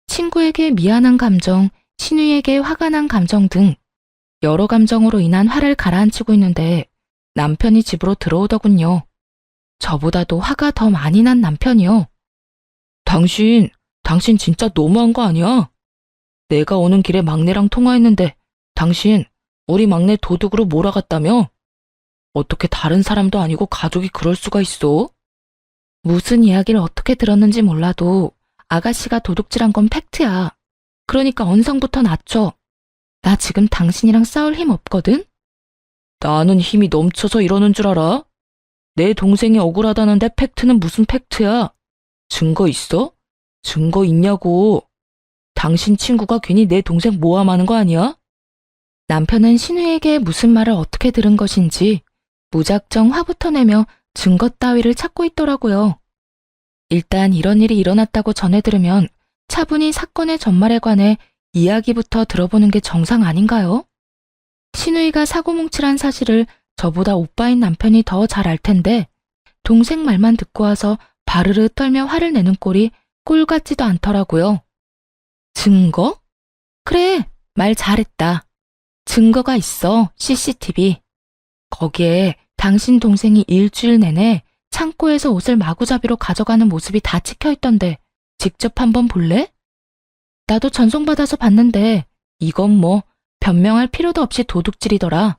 친구에게 미안한 감정, 신우이에게 화가 난 감정 등 여러 감정으로 인한 화를 가라앉히고 있는데 남편이 집으로 들어오더군요. 저보다도 화가 더 많이 난 남편이요. 당신 진짜 너무한 거 아니야? 내가 오는 길에 막내랑 통화했는데 당신 우리 막내 도둑으로 몰아갔다며? 어떻게 다른 사람도 아니고 가족이 그럴 수가 있어? 무슨 이야기를 어떻게 들었는지 몰라도 아가씨가 도둑질한 건 팩트야. 그러니까 언성부터 낮춰. 나 지금 당신이랑 싸울 힘 없거든? 나는 힘이 넘쳐서 이러는 줄 알아? 내 동생이 억울하다는데 팩트는 무슨 팩트야? 증거 있어? 증거 있냐고. 당신 친구가 괜히 내 동생 모함하는 거 아니야? 남편은 신우에게 무슨 말을 어떻게 들은 것인지 무작정 화부터 내며 증거 따위를 찾고 있더라고요. 일단 이런 일이 일어났다고 전해 들으면 차분히 사건의 전말에 관해 이야기부터 들어보는 게 정상 아닌가요? 신우이가 사고뭉칠한 사실을 저보다 오빠인 남편이 더 잘 알 텐데 동생 말만 듣고 와서 바르르 떨며 화를 내는 꼴이 꼴 같지도 않더라고요. 증거? 그래, 말 잘했다. 증거가 있어, CCTV. 거기에 당신 동생이 일주일 내내 창고에서 옷을 마구잡이로 가져가는 모습이 다 찍혀 있던데 직접 한번 볼래? 나도 전송받아서 봤는데 이건 뭐 변명할 필요도 없이 도둑질이더라.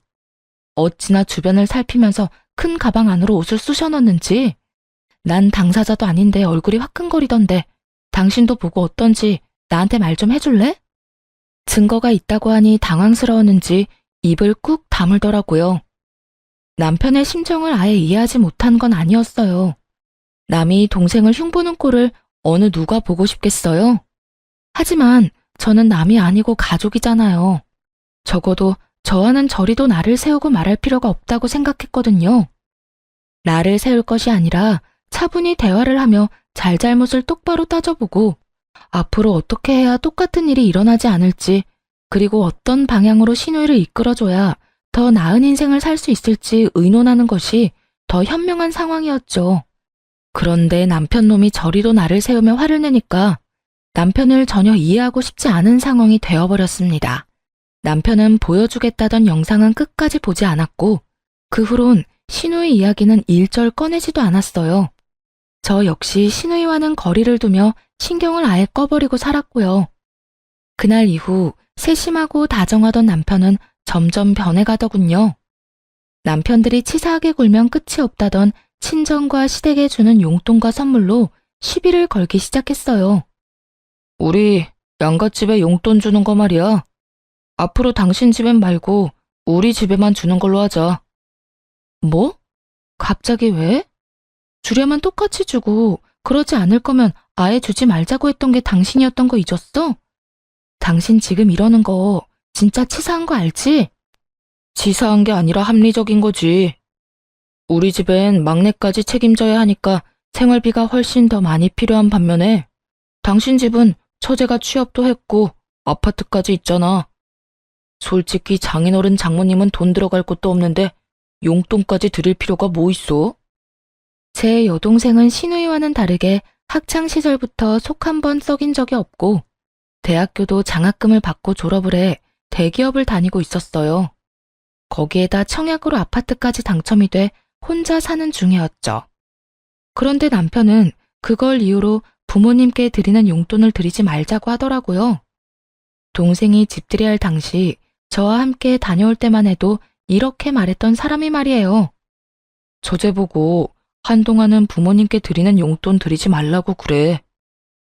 어찌나 주변을 살피면서 큰 가방 안으로 옷을 쑤셔 넣는지. 난 당사자도 아닌데 얼굴이 화끈거리던데 당신도 보고 어떤지 나한테 말 좀 해줄래? 증거가 있다고 하니 당황스러웠는지 입을 꾹 다물더라고요. 남편의 심정을 아예 이해하지 못한 건 아니었어요. 남이 동생을 흉보는 꼴을 어느 누가 보고 싶겠어요? 하지만 저는 남이 아니고 가족이잖아요. 적어도 저와는 저리도 나를 세우고 말할 필요가 없다고 생각했거든요. 나를 세울 것이 아니라 차분히 대화를 하며 잘잘못을 똑바로 따져보고 앞으로 어떻게 해야 똑같은 일이 일어나지 않을지 그리고 어떤 방향으로 신우이를 이끌어줘야 더 나은 인생을 살 수 있을지 의논하는 것이 더 현명한 상황이었죠. 그런데 남편 놈이 저리도 나를 세우며 화를 내니까 남편을 전혀 이해하고 싶지 않은 상황이 되어버렸습니다. 남편은 보여주겠다던 영상은 끝까지 보지 않았고 그 후론 신우의 이야기는 일절 꺼내지도 않았어요. 저 역시 신우이와는 거리를 두며 신경을 아예 꺼버리고 살았고요. 그날 이후 세심하고 다정하던 남편은 점점 변해가더군요. 남편들이 치사하게 굴면 끝이 없다던 친정과 시댁에 주는 용돈과 선물로 시비를 걸기 시작했어요. 우리 양갓집에 용돈 주는 거 말이야. 앞으로 당신 집엔 말고 우리 집에만 주는 걸로 하자. 뭐? 갑자기 왜? 주려면 똑같이 주고 그러지 않을 거면 아예 주지 말자고 했던 게 당신이었던 거 잊었어? 당신 지금 이러는 거 진짜 치사한 거 알지? 치사한 게 아니라 합리적인 거지. 우리 집엔 막내까지 책임져야 하니까 생활비가 훨씬 더 많이 필요한 반면에 당신 집은 처제가 취업도 했고 아파트까지 있잖아. 솔직히 장인어른 장모님은 돈 들어갈 곳도 없는데 용돈까지 드릴 필요가 뭐 있어? 제 여동생은 신우이와는 다르게 학창 시절부터 속 한 번 썩인 적이 없고 대학교도 장학금을 받고 졸업을 해 대기업을 다니고 있었어요. 거기에다 청약으로 아파트까지 당첨이 돼 혼자 사는 중이었죠. 그런데 남편은 그걸 이유로 부모님께 드리는 용돈을 드리지 말자고 하더라고요. 동생이 집들이 할 당시 저와 함께 다녀올 때만 해도 이렇게 말했던 사람이 말이에요. 처제 보고 한동안은 부모님께 드리는 용돈 드리지 말라고 그래.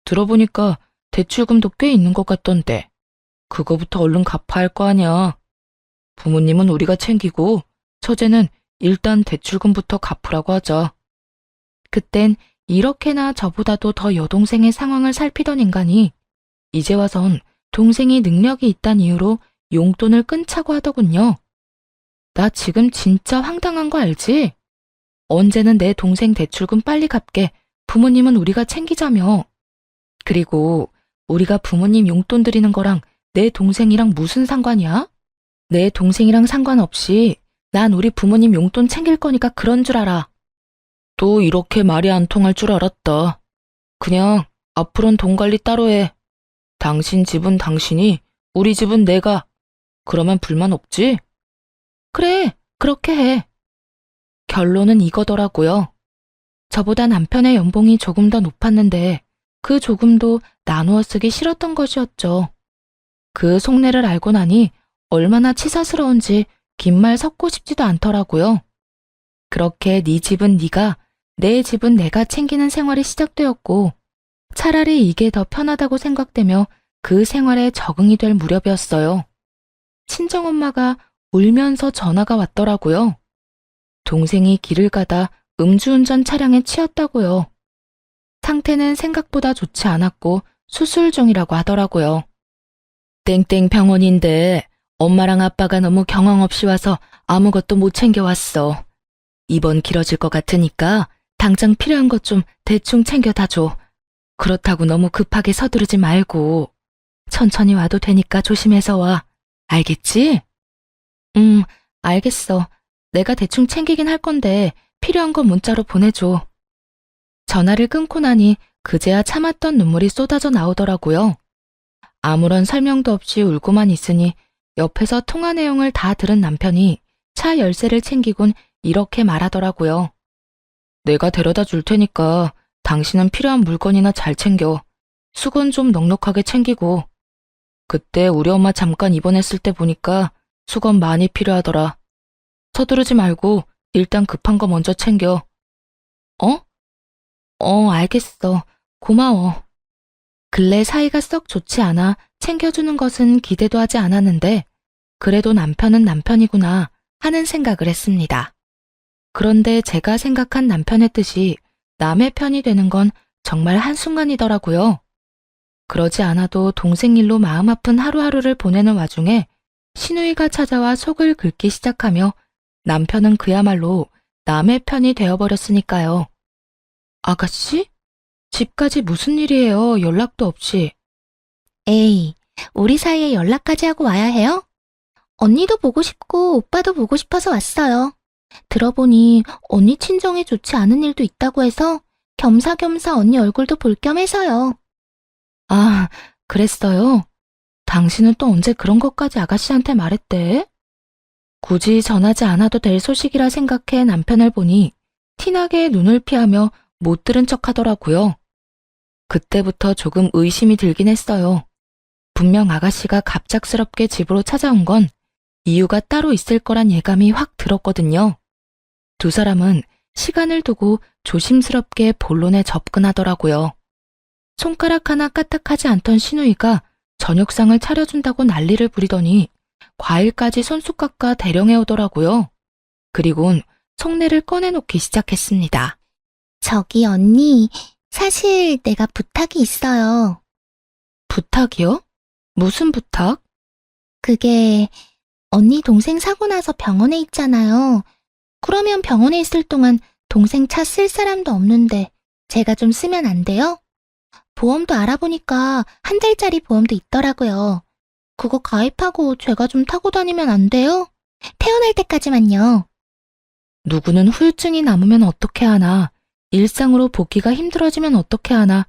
들어보니까 대출금도 꽤 있는 것 같던데 그거부터 얼른 갚아야 할 거 아니야. 부모님은 우리가 챙기고 처제는 일단 대출금부터 갚으라고 하자. 그땐 이렇게나 저보다도 더 여동생의 상황을 살피던 인간이 이제 와선 동생이 능력이 있단 이유로 용돈을 끊자고 하더군요. 나 지금 진짜 황당한 거 알지? 언제는 내 동생 대출금 빨리 갚게 부모님은 우리가 챙기자며. 그리고 우리가 부모님 용돈 드리는 거랑 내 동생이랑 무슨 상관이야? 내 동생이랑 상관없이 난 우리 부모님 용돈 챙길 거니까 그런 줄 알아. 또 이렇게 말이 안 통할 줄 알았다. 그냥 앞으로는 돈 관리 따로 해. 당신 집은 당신이, 우리 집은 내가. 그러면 불만 없지? 그래, 그렇게 해. 결론은 이거더라고요. 저보다 남편의 연봉이 조금 더 높았는데 그 조금도 나누어 쓰기 싫었던 것이었죠. 그 속내를 알고 나니 얼마나 치사스러운지 긴 말 섞고 싶지도 않더라고요. 그렇게 네 집은 네가, 내 집은 내가 챙기는 생활이 시작되었고 차라리 이게 더 편하다고 생각되며 그 생활에 적응이 될 무렵이었어요. 친정엄마가 울면서 전화가 왔더라고요. 동생이 길을 가다 음주운전 차량에 치였다고요. 상태는 생각보다 좋지 않았고 수술 중이라고 하더라고요. 땡땡 병원인데 엄마랑 아빠가 너무 경황 없이 와서 아무것도 못 챙겨왔어. 입원 길어질 것 같으니까 당장 필요한 것 좀 대충 챙겨다 줘. 그렇다고 너무 급하게 서두르지 말고 천천히 와도 되니까 조심해서 와. 알겠지? 알겠어. 내가 대충 챙기긴 할 건데 필요한 건 문자로 보내줘. 전화를 끊고 나니 그제야 참았던 눈물이 쏟아져 나오더라고요. 아무런 설명도 없이 울고만 있으니 옆에서 통화 내용을 다 들은 남편이 차 열쇠를 챙기곤 이렇게 말하더라고요. 내가 데려다 줄 테니까 당신은 필요한 물건이나 잘 챙겨. 수건 좀 넉넉하게 챙기고. 그때 우리 엄마 잠깐 입원했을 때 보니까 수건 많이 필요하더라. 서두르지 말고 일단 급한 거 먼저 챙겨. 알겠어. 고마워. 근래 사이가 썩 좋지 않아 챙겨주는 것은 기대도 하지 않았는데 그래도 남편은 남편이구나 하는 생각을 했습니다. 그런데 제가 생각한 남편의 뜻이 남의 편이 되는 건 정말 한순간이더라고요. 그러지 않아도 동생 일로 마음 아픈 하루하루를 보내는 와중에 시누이가 찾아와 속을 긁기 시작하며 남편은 그야말로 남의 편이 되어버렸으니까요. 아가씨? 집까지 무슨 일이에요? 연락도 없이. 에이, 우리 사이에 연락까지 하고 와야 해요? 언니도 보고 싶고 오빠도 보고 싶어서 왔어요. 들어보니 언니 친정에 좋지 않은 일도 있다고 해서 겸사겸사 언니 얼굴도 볼 겸 해서요. 아, 그랬어요? 당신은 또 언제 그런 것까지 아가씨한테 말했대? 굳이 전하지 않아도 될 소식이라 생각해 남편을 보니 티나게 눈을 피하며 못 들은 척 하더라고요. 그때부터 조금 의심이 들긴 했어요. 분명 아가씨가 갑작스럽게 집으로 찾아온 건 이유가 따로 있을 거란 예감이 확 들었거든요. 두 사람은 시간을 두고 조심스럽게 본론에 접근하더라고요. 손가락 하나 까딱하지 않던 시누이가 저녁상을 차려준다고 난리를 부리더니 과일까지 손수 깎아 대령해 오더라고요. 그리곤 속내를 꺼내놓기 시작했습니다. 저기 언니, 사실 내가 부탁이 있어요. 부탁이요? 무슨 부탁? 그게 언니 동생 사고 나서 병원에 있잖아요. 그러면 병원에 있을 동안 동생 차 쓸 사람도 없는데 제가 좀 쓰면 안 돼요? 보험도 알아보니까 한 달짜리 보험도 있더라고요. 그거 가입하고 제가 좀 타고 다니면 안 돼요? 태어날 때까지만요. 누구는 후유증이 남으면 어떻게 하나, 일상으로 복귀가 힘들어지면 어떻게 하나,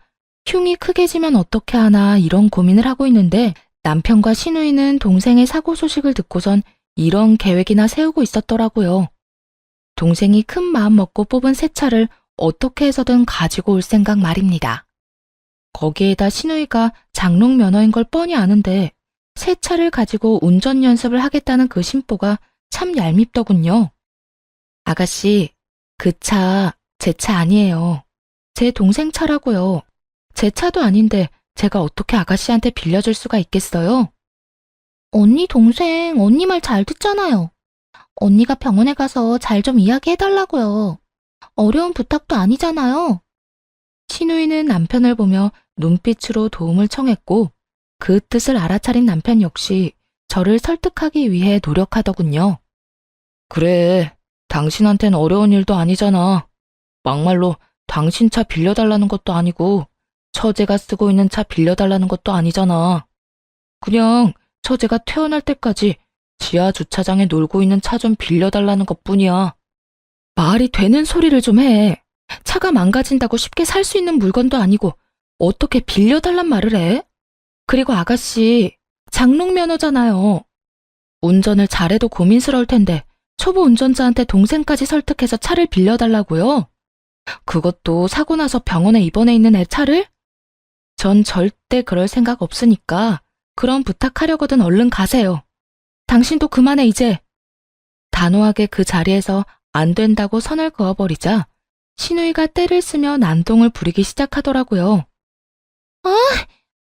흉이 크게 지면 어떻게 하나 이런 고민을 하고 있는데 남편과 시누이는 동생의 사고 소식을 듣고선 이런 계획이나 세우고 있었더라고요. 동생이 큰 마음 먹고 뽑은 새 차를 어떻게 해서든 가지고 올 생각 말입니다. 거기에다 시누이가 장롱 면허인 걸 뻔히 아는데 새 차를 가지고 운전 연습을 하겠다는 그 심보가 참 얄밉더군요. 아가씨, 그 차 제 차 아니에요. 제 동생 차라고요. 제 차도 아닌데 제가 어떻게 아가씨한테 빌려줄 수가 있겠어요? 언니 동생, 언니 말 잘 듣잖아요. 언니가 병원에 가서 잘 좀 이야기해달라고요. 어려운 부탁도 아니잖아요. 시누이는 남편을 보며 눈빛으로 도움을 청했고 그 뜻을 알아차린 남편 역시 저를 설득하기 위해 노력하더군요. 그래, 당신한텐 어려운 일도 아니잖아. 막말로 당신 차 빌려달라는 것도 아니고 처제가 쓰고 있는 차 빌려달라는 것도 아니잖아. 그냥 처제가 퇴원할 때까지 지하 주차장에 놀고 있는 차 좀 빌려달라는 것뿐이야. 말이 되는 소리를 좀 해. 차가 망가진다고 쉽게 살 수 있는 물건도 아니고 어떻게 빌려달란 말을 해? 그리고 아가씨, 장롱 면허잖아요. 운전을 잘해도 고민스러울 텐데 초보 운전자한테 동생까지 설득해서 차를 빌려달라고요? 그것도 사고 나서 병원에 입원해 있는 애 차를? 전 절대 그럴 생각 없으니까 그런 부탁하려거든 얼른 가세요. 당신도 그만해 이제. 단호하게 그 자리에서 안 된다고 선을 그어버리자 시누이가 떼를 쓰며 난동을 부리기 시작하더라고요.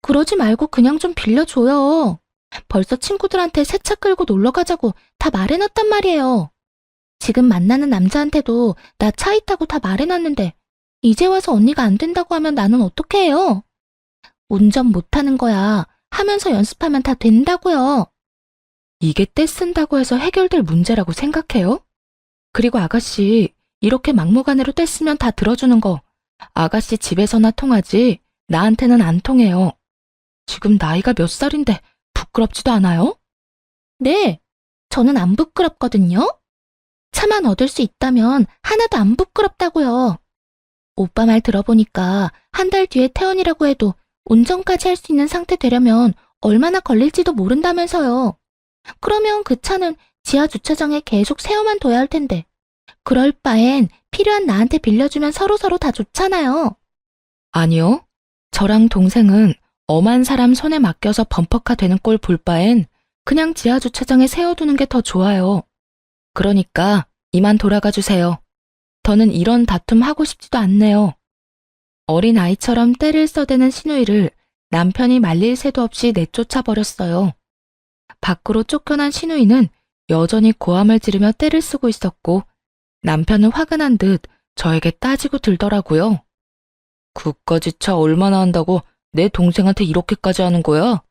그러지 말고 그냥 좀 빌려줘요. 벌써 친구들한테 새 차 끌고 놀러 가자고 다 말해놨단 말이에요. 지금 만나는 남자한테도 나 차 있다고 다 말해놨는데 이제 와서 언니가 안 된다고 하면 나는 어떻게 해요? 운전 못하는 거야. 하면서 연습하면 다 된다고요. 이게 떼 쓴다고 해서 해결될 문제라고 생각해요? 그리고 아가씨, 이렇게 막무가내로 떼 쓰면 다 들어주는 거 아가씨 집에서나 통하지 나한테는 안 통해요. 지금 나이가 몇 살인데 부끄럽지도 않아요? 네, 저는 안 부끄럽거든요. 차만 얻을 수 있다면 하나도 안 부끄럽다고요. 오빠 말 들어보니까 한 달 뒤에 퇴원이라고 해도 운전까지 할 수 있는 상태 되려면 얼마나 걸릴지도 모른다면서요. 그러면 그 차는 지하 주차장에 계속 세워만 둬야 할 텐데 그럴 바엔 필요한 나한테 빌려주면 서로서로 다 좋잖아요. 아니요. 저랑 동생은 엄한 사람 손에 맡겨서 범퍼카 되는 꼴 볼 바엔 그냥 지하 주차장에 세워두는 게 더 좋아요. 그러니까 이만 돌아가 주세요. 더는 이런 다툼 하고 싶지도 않네요. 어린 아이처럼 떼를 써대는 시누이를 남편이 말릴 새도 없이 내쫓아 버렸어요. 밖으로 쫓겨난 시누이는 여전히 고함을 지르며 떼를 쓰고 있었고 남편은 화근한 듯 저에게 따지고 들더라고요. 그까짓 차 얼마나 한다고 내 동생한테 이렇게까지 하는 거야?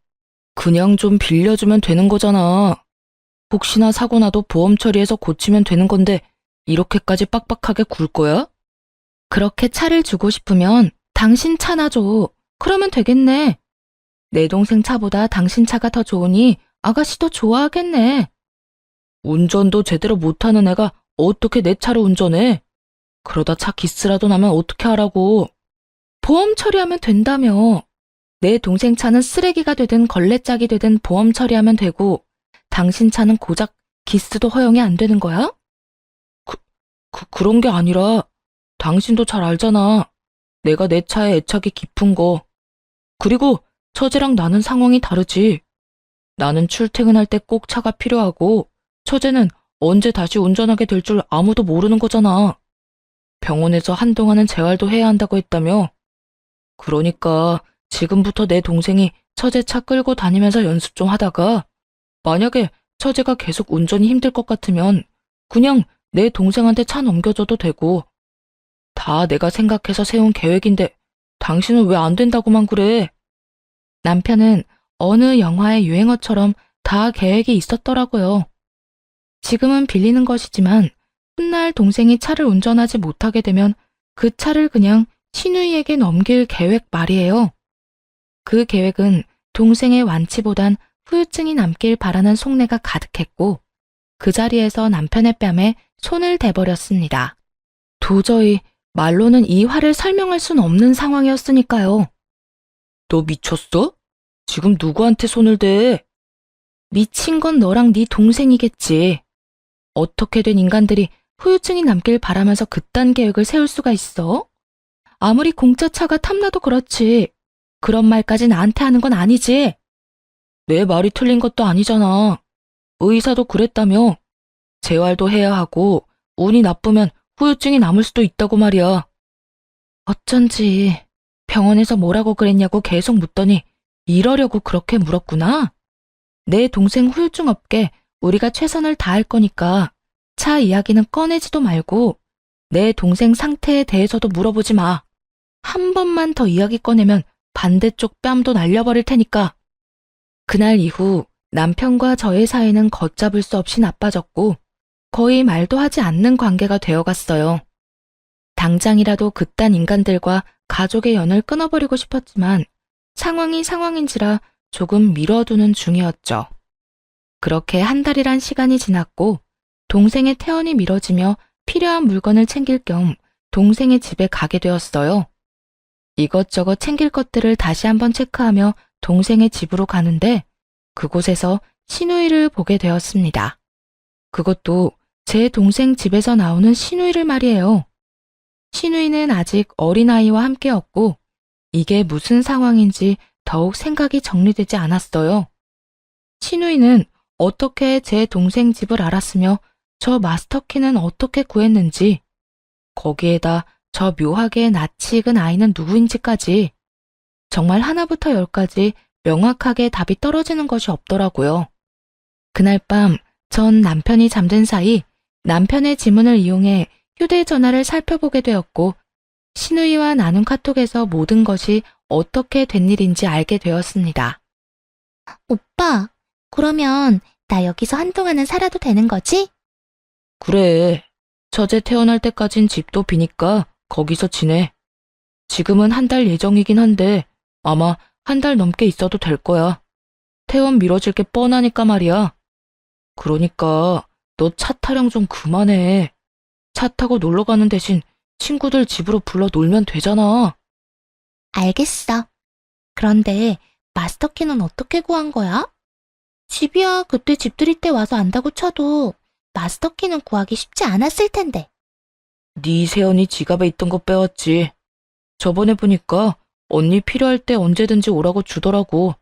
그냥 좀 빌려주면 되는 거잖아. 혹시나 사고 나도 보험 처리해서 고치면 되는 건데 이렇게까지 빡빡하게 굴 거야? 그렇게 차를 주고 싶으면 당신 차나 줘. 그러면 되겠네. 내 동생 차보다 당신 차가 더 좋으니 아가씨도 좋아하겠네. 운전도 제대로 못하는 애가 어떻게 내 차를 운전해? 그러다 차 기스라도 나면 어떻게 하라고. 보험 처리하면 된다며. 내 동생 차는 쓰레기가 되든 걸레짝이 되든 보험 처리하면 되고 당신 차는 고작 기스도 허용이 안 되는 거야? 그런 게 아니라 당신도 잘 알잖아. 내가 내 차에 애착이 깊은 거. 그리고 처제랑 나는 상황이 다르지. 나는 출퇴근할 때 꼭 차가 필요하고 처제는 언제 다시 운전하게 될 줄 아무도 모르는 거잖아. 병원에서 한동안은 재활도 해야 한다고 했다며. 그러니까 지금부터 내 동생이 처제 차 끌고 다니면서 연습 좀 하다가 만약에 처제가 계속 운전이 힘들 것 같으면 그냥 내 동생한테 차 넘겨줘도 되고 다 내가 생각해서 세운 계획인데 당신은 왜 안 된다고만 그래? 남편은 어느 영화의 유행어처럼 다 계획이 있었더라고요. 지금은 빌리는 것이지만 훗날 동생이 차를 운전하지 못하게 되면 그 차를 그냥 시누이에게 넘길 계획 말이에요. 그 계획은 동생의 완치보단 후유증이 남길 바라는 속내가 가득했고 그 자리에서 남편의 뺨에 손을 대버렸습니다. 도저히 말로는 이 화를 설명할 순 없는 상황이었으니까요. 너 미쳤어? 지금 누구한테 손을 대? 미친 건 너랑 네 동생이겠지. 어떻게 된 인간들이 후유증이 남길 바라면서 그딴 계획을 세울 수가 있어? 아무리 공짜 차가 탐나도 그렇지. 그런 말까지 나한테 하는 건 아니지. 내 말이 틀린 것도 아니잖아. 의사도 그랬다며. 재활도 해야 하고 운이 나쁘면 후유증이 남을 수도 있다고 말이야. 어쩐지 병원에서 뭐라고 그랬냐고 계속 묻더니 이러려고 그렇게 물었구나. 내 동생 후유증 없게 우리가 최선을 다할 거니까 차 이야기는 꺼내지도 말고 내 동생 상태에 대해서도 물어보지 마. 한 번만 더 이야기 꺼내면 반대쪽 뺨도 날려버릴 테니까. 그날 이후 남편과 저의 사이는 걷잡을 수 없이 나빠졌고 거의 말도 하지 않는 관계가 되어갔어요. 당장이라도 그딴 인간들과 가족의 연을 끊어버리고 싶었지만 상황이 상황인지라 조금 미뤄두는 중이었죠. 그렇게 한 달이란 시간이 지났고 동생의 퇴원이 미뤄지며 필요한 물건을 챙길 겸 동생의 집에 가게 되었어요. 이것저것 챙길 것들을 다시 한번 체크하며 동생의 집으로 가는데 그곳에서 시누이를 보게 되었습니다. 그것도 제 동생 집에서 나오는 시누이를 말이에요. 시누이는 아직 어린아이와 함께였고 이게 무슨 상황인지 더욱 생각이 정리되지 않았어요. 시누이는 어떻게 제 동생 집을 알았으며 저 마스터키는 어떻게 구했는지, 거기에다 저 묘하게 낯이 익은 아이는 누구인지까지 정말 하나부터 열까지 명확하게 답이 떨어지는 것이 없더라고요. 그날 밤 전 남편이 잠든 사이 남편의 지문을 이용해 휴대전화를 살펴보게 되었고 시누이와 나눈 카톡에서 모든 것이 어떻게 된 일인지 알게 되었습니다. 오빠, 그러면 나 여기서 한동안은 살아도 되는 거지? 그래. 처제 태어날 때까진 집도 비니까 거기서 지내. 지금은 한 달 예정이긴 한데 아마 한 달 넘게 있어도 될 거야. 퇴원 미뤄질 게 뻔하니까 말이야. 그러니까 너 차 타령 좀 그만해. 차 타고 놀러 가는 대신 친구들 집으로 불러 놀면 되잖아. 알겠어. 그런데 마스터키는 어떻게 구한 거야? 집이야 그때 집들이 때 와서 안다고 쳐도 마스터키는 구하기 쉽지 않았을 텐데. 네 세연이 지갑에 있던 거 빼왔지. 저번에 보니까 언니 필요할 때 언제든지 오라고 주더라고.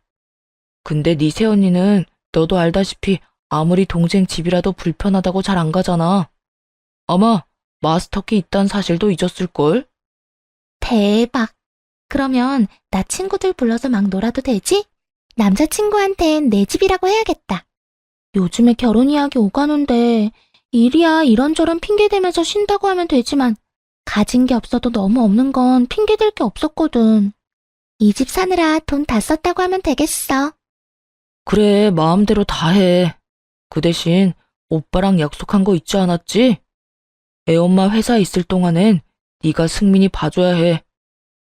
근데 네 새언니는 너도 알다시피 아무리 동생 집이라도 불편하다고 잘 안 가잖아. 아마 마스터키 있단 사실도 잊었을걸? 대박. 그러면 나 친구들 불러서 막 놀아도 되지? 남자친구한텐 내 집이라고 해야겠다. 요즘에 결혼 이야기 오가는데 일이야 이런저런 핑계 대면서 쉰다고 하면 되지만 가진 게 없어도 너무 없는 건 핑계 댈 게 없었거든. 이 집 사느라 돈 다 썼다고 하면 되겠어. 그래, 마음대로 다 해. 그 대신 오빠랑 약속한 거 잊지 않았지? 애엄마 회사에 있을 동안엔 네가 승민이 봐줘야 해.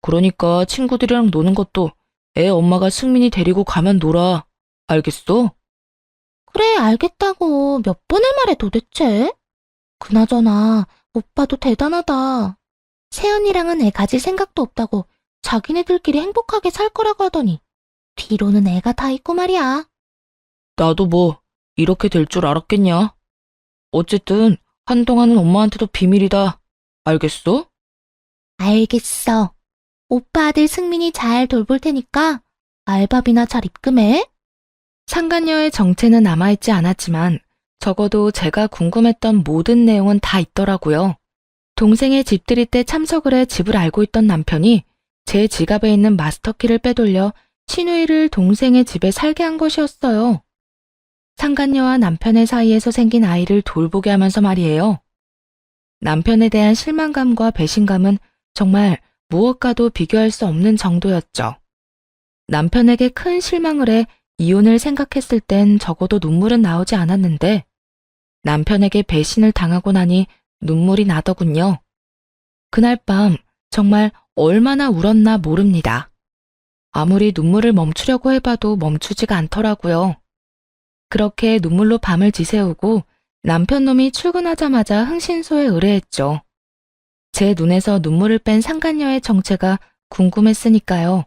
그러니까 친구들이랑 노는 것도 애 엄마가 승민이 데리고 가면 놀아. 알겠어? 그래, 알겠다고 몇 번을 말해 도대체? 그나저나 오빠도 대단하다. 세연이랑은 애 가질 생각도 없다고 자기네들끼리 행복하게 살 거라고 하더니 뒤로는 애가 다 있고 말이야. 나도 뭐 이렇게 될 줄 알았겠냐? 어쨌든 한동안은 엄마한테도 비밀이다. 알겠어? 알겠어. 오빠 아들 승민이 잘 돌볼 테니까 알바비나 잘 입금해. 상간녀의 정체는 남아있지 않았지만 적어도 제가 궁금했던 모든 내용은 다 있더라고요. 동생의 집들이 때 참석을 해 집을 알고 있던 남편이 제 지갑에 있는 마스터키를 빼돌려 시누이를 동생의 집에 살게 한 것이었어요. 상간녀와 남편의 사이에서 생긴 아이를 돌보게 하면서 말이에요. 남편에 대한 실망감과 배신감은 정말 무엇과도 비교할 수 없는 정도였죠. 남편에게 큰 실망을 해 이혼을 생각했을 땐 적어도 눈물은 나오지 않았는데 남편에게 배신을 당하고 나니 눈물이 나더군요. 그날 밤 정말 얼마나 울었나 모릅니다. 아무리 눈물을 멈추려고 해봐도 멈추지가 않더라고요. 그렇게 눈물로 밤을 지새우고 남편 놈이 출근하자마자 흥신소에 의뢰했죠. 제 눈에서 눈물을 뺀 상간녀의 정체가 궁금했으니까요.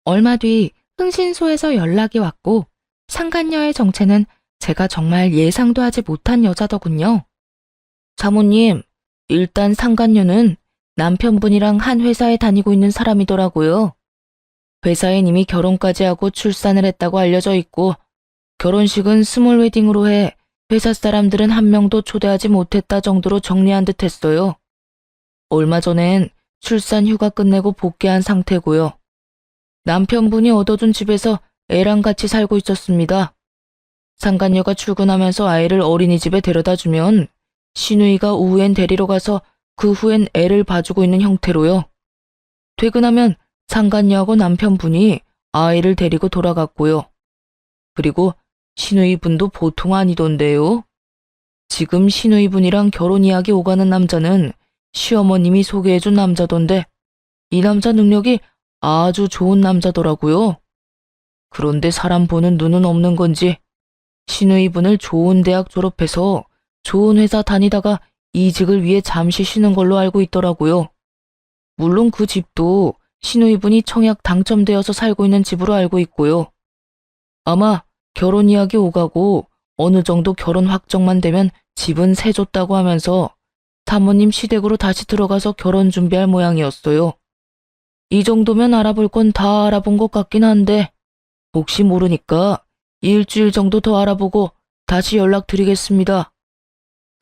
얼마 뒤 흥신소에서 연락이 왔고 상간녀의 정체는 제가 정말 예상도 하지 못한 여자더군요. 사모님, 일단 상간녀는 남편분이랑 한 회사에 다니고 있는 사람이더라고요. 회사에 이미 결혼까지 하고 출산을 했다고 알려져 있고 결혼식은 스몰 웨딩으로 해 회사 사람들은 한 명도 초대하지 못했다 정도로 정리한 듯 했어요. 얼마 전엔 출산 휴가 끝내고 복귀한 상태고요. 남편분이 얻어둔 집에서 애랑 같이 살고 있었습니다. 상간녀가 출근하면서 아이를 어린이집에 데려다 주면 시누이가 오후엔 데리러 가서 그 후엔 애를 봐주고 있는 형태로요. 퇴근하면 상간녀하고 남편분이 아이를 데리고 돌아갔고요. 그리고 시누이분도 보통 아니던데요. 지금 시누이분이랑 결혼 이야기 오가는 남자는 시어머님이 소개해준 남자던데 이 남자 능력이 아주 좋은 남자더라고요. 그런데 사람 보는 눈은 없는 건지 시누이분을 좋은 대학 졸업해서 좋은 회사 다니다가 이직을 위해 잠시 쉬는 걸로 알고 있더라고요. 물론 그 집도 시누이분이 청약 당첨되어서 살고 있는 집으로 알고 있고요. 아마 결혼 이야기 오가고 어느 정도 결혼 확정만 되면 집은 세줬다고 하면서 사모님 시댁으로 다시 들어가서 결혼 준비할 모양이었어요. 이 정도면 알아볼 건 다 알아본 것 같긴 한데 혹시 모르니까 일주일 정도 더 알아보고 다시 연락드리겠습니다.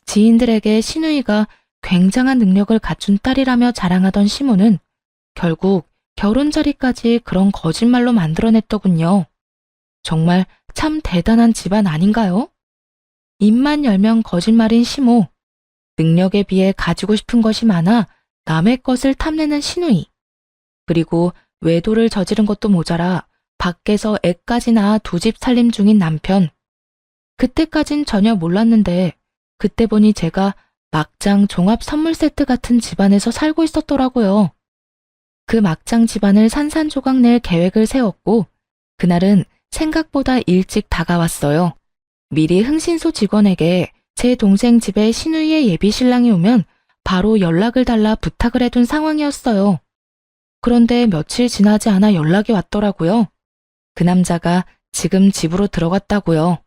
지인들에게 시누이가 굉장한 능력을 갖춘 딸이라며 자랑하던 시모는 결국 결혼 자리까지 그런 거짓말로 만들어냈더군요. 정말 참 대단한 집안 아닌가요? 입만 열면 거짓말인 시모, 능력에 비해 가지고 싶은 것이 많아 남의 것을 탐내는 시누이, 그리고 외도를 저지른 것도 모자라 밖에서 애까지 낳아 두 집 살림 중인 남편. 그때까진 전혀 몰랐는데 그때 보니 제가 막장 종합 선물 세트 같은 집안에서 살고 있었더라고요. 그 막장 집안을 산산조각 낼 계획을 세웠고 그날은 생각보다 일찍 다가왔어요. 미리 흥신소 직원에게 제 동생 집에 시누이의 예비 신랑이 오면 바로 연락을 달라 부탁을 해둔 상황이었어요. 그런데 며칠 지나지 않아 연락이 왔더라고요. 그 남자가 지금 집으로 들어갔다고요.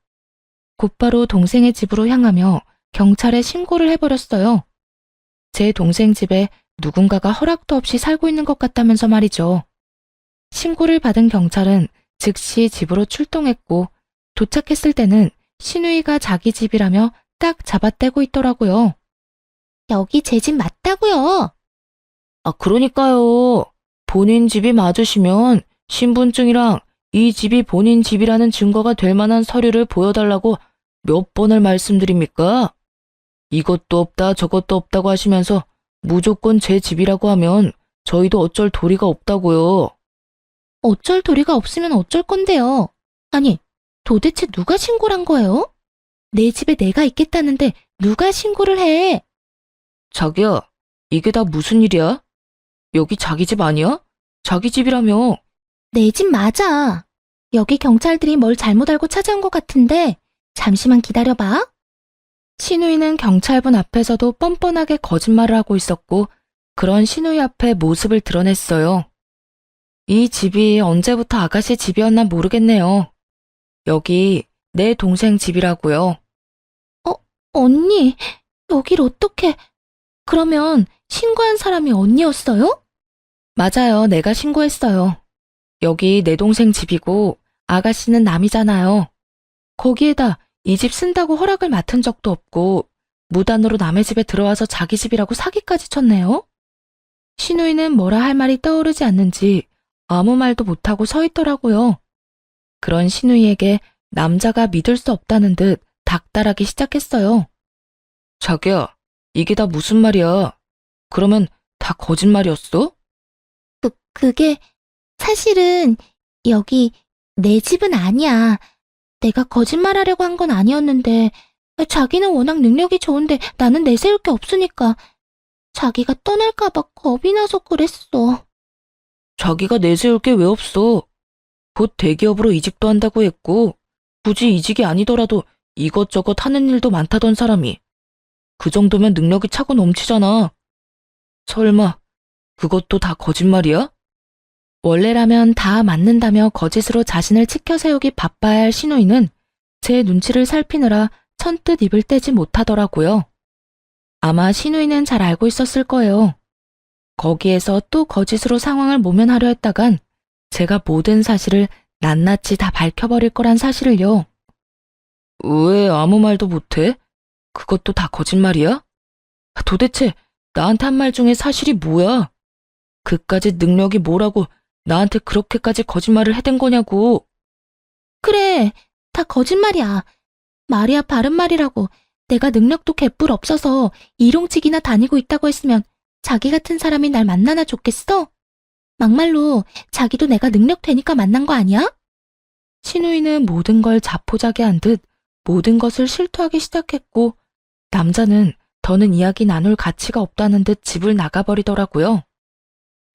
곧바로 동생의 집으로 향하며 경찰에 신고를 해버렸어요. 제 동생 집에 누군가가 허락도 없이 살고 있는 것 같다면서 말이죠. 신고를 받은 경찰은 즉시 집으로 출동했고 도착했을 때는 시누이가 자기 집이라며 딱 잡아떼고 있더라고요. 여기 제 집 맞다고요. 아, 그러니까요. 본인 집이 맞으시면 신분증이랑 이 집이 본인 집이라는 증거가 될 만한 서류를 보여달라고 몇 번을 말씀드립니까? 이것도 없다 저것도 없다고 하시면서 무조건 제 집이라고 하면 저희도 어쩔 도리가 없다고요. 어쩔 도리가 없으면 어쩔 건데요. 아니, 도대체 누가 신고를 한 거예요? 내 집에 내가 있겠다는데 누가 신고를 해? 자기야, 이게 다 무슨 일이야? 여기 자기 집 아니야? 자기 집이라며. 내 집 맞아. 여기 경찰들이 뭘 잘못 알고 찾아온 것 같은데 잠시만 기다려봐. 시누이는 경찰분 앞에서도 뻔뻔하게 거짓말을 하고 있었고 그런 시누이 앞에 모습을 드러냈어요. 이 집이 언제부터 아가씨 집이었나 모르겠네요. 여기 내 동생 집이라고요. 언니, 여길 어떻게... 그러면 신고한 사람이 언니였어요? 맞아요. 내가 신고했어요. 여기 내 동생 집이고 아가씨는 남이잖아요. 거기에다 이 집 쓴다고 허락을 맡은 적도 없고 무단으로 남의 집에 들어와서 자기 집이라고 사기까지 쳤네요. 시누이는 뭐라 할 말이 떠오르지 않는지 아무 말도 못하고 서 있더라고요. 그런 시누이에게 남자가 믿을 수 없다는 듯 닥달하기 시작했어요. 자기야, 이게 다 무슨 말이야? 그러면 다 거짓말이었어? 그게 사실은 여기 내 집은 아니야. 내가 거짓말하려고 한 건 아니었는데 자기는 워낙 능력이 좋은데 나는 내세울 게 없으니까 자기가 떠날까 봐 겁이 나서 그랬어. 자기가 내세울 게 왜 없어? 곧 대기업으로 이직도 한다고 했고, 굳이 이직이 아니더라도 이것저것 하는 일도 많다던 사람이. 그 정도면 능력이 차고 넘치잖아. 설마, 그것도 다 거짓말이야? 원래라면 다 맞는다며 거짓으로 자신을 치켜 세우기 바빠야 할 신우이는 제 눈치를 살피느라 선뜻 입을 떼지 못하더라고요. 아마 신우이는 잘 알고 있었을 거예요. 거기에서 또 거짓으로 상황을 모면하려 했다간 제가 모든 사실을 낱낱이 다 밝혀버릴 거란 사실을요. 왜 아무 말도 못해? 그것도 다 거짓말이야? 도대체 나한테 한 말 중에 사실이 뭐야? 그까짓 능력이 뭐라고 나한테 그렇게까지 거짓말을 해댄 거냐고. 그래, 다 거짓말이야. 말이야 바른 말이라고. 내가 능력도 개뿔 없어서 일용직이나 다니고 있다고 했으면 자기 같은 사람이 날 만나나 좋겠어? 막말로 자기도 내가 능력 되니까 만난 거 아니야? 신우이는 모든 걸 자포자기한 듯 모든 것을 실토하기 시작했고 남자는 더는 이야기 나눌 가치가 없다는 듯 집을 나가버리더라고요.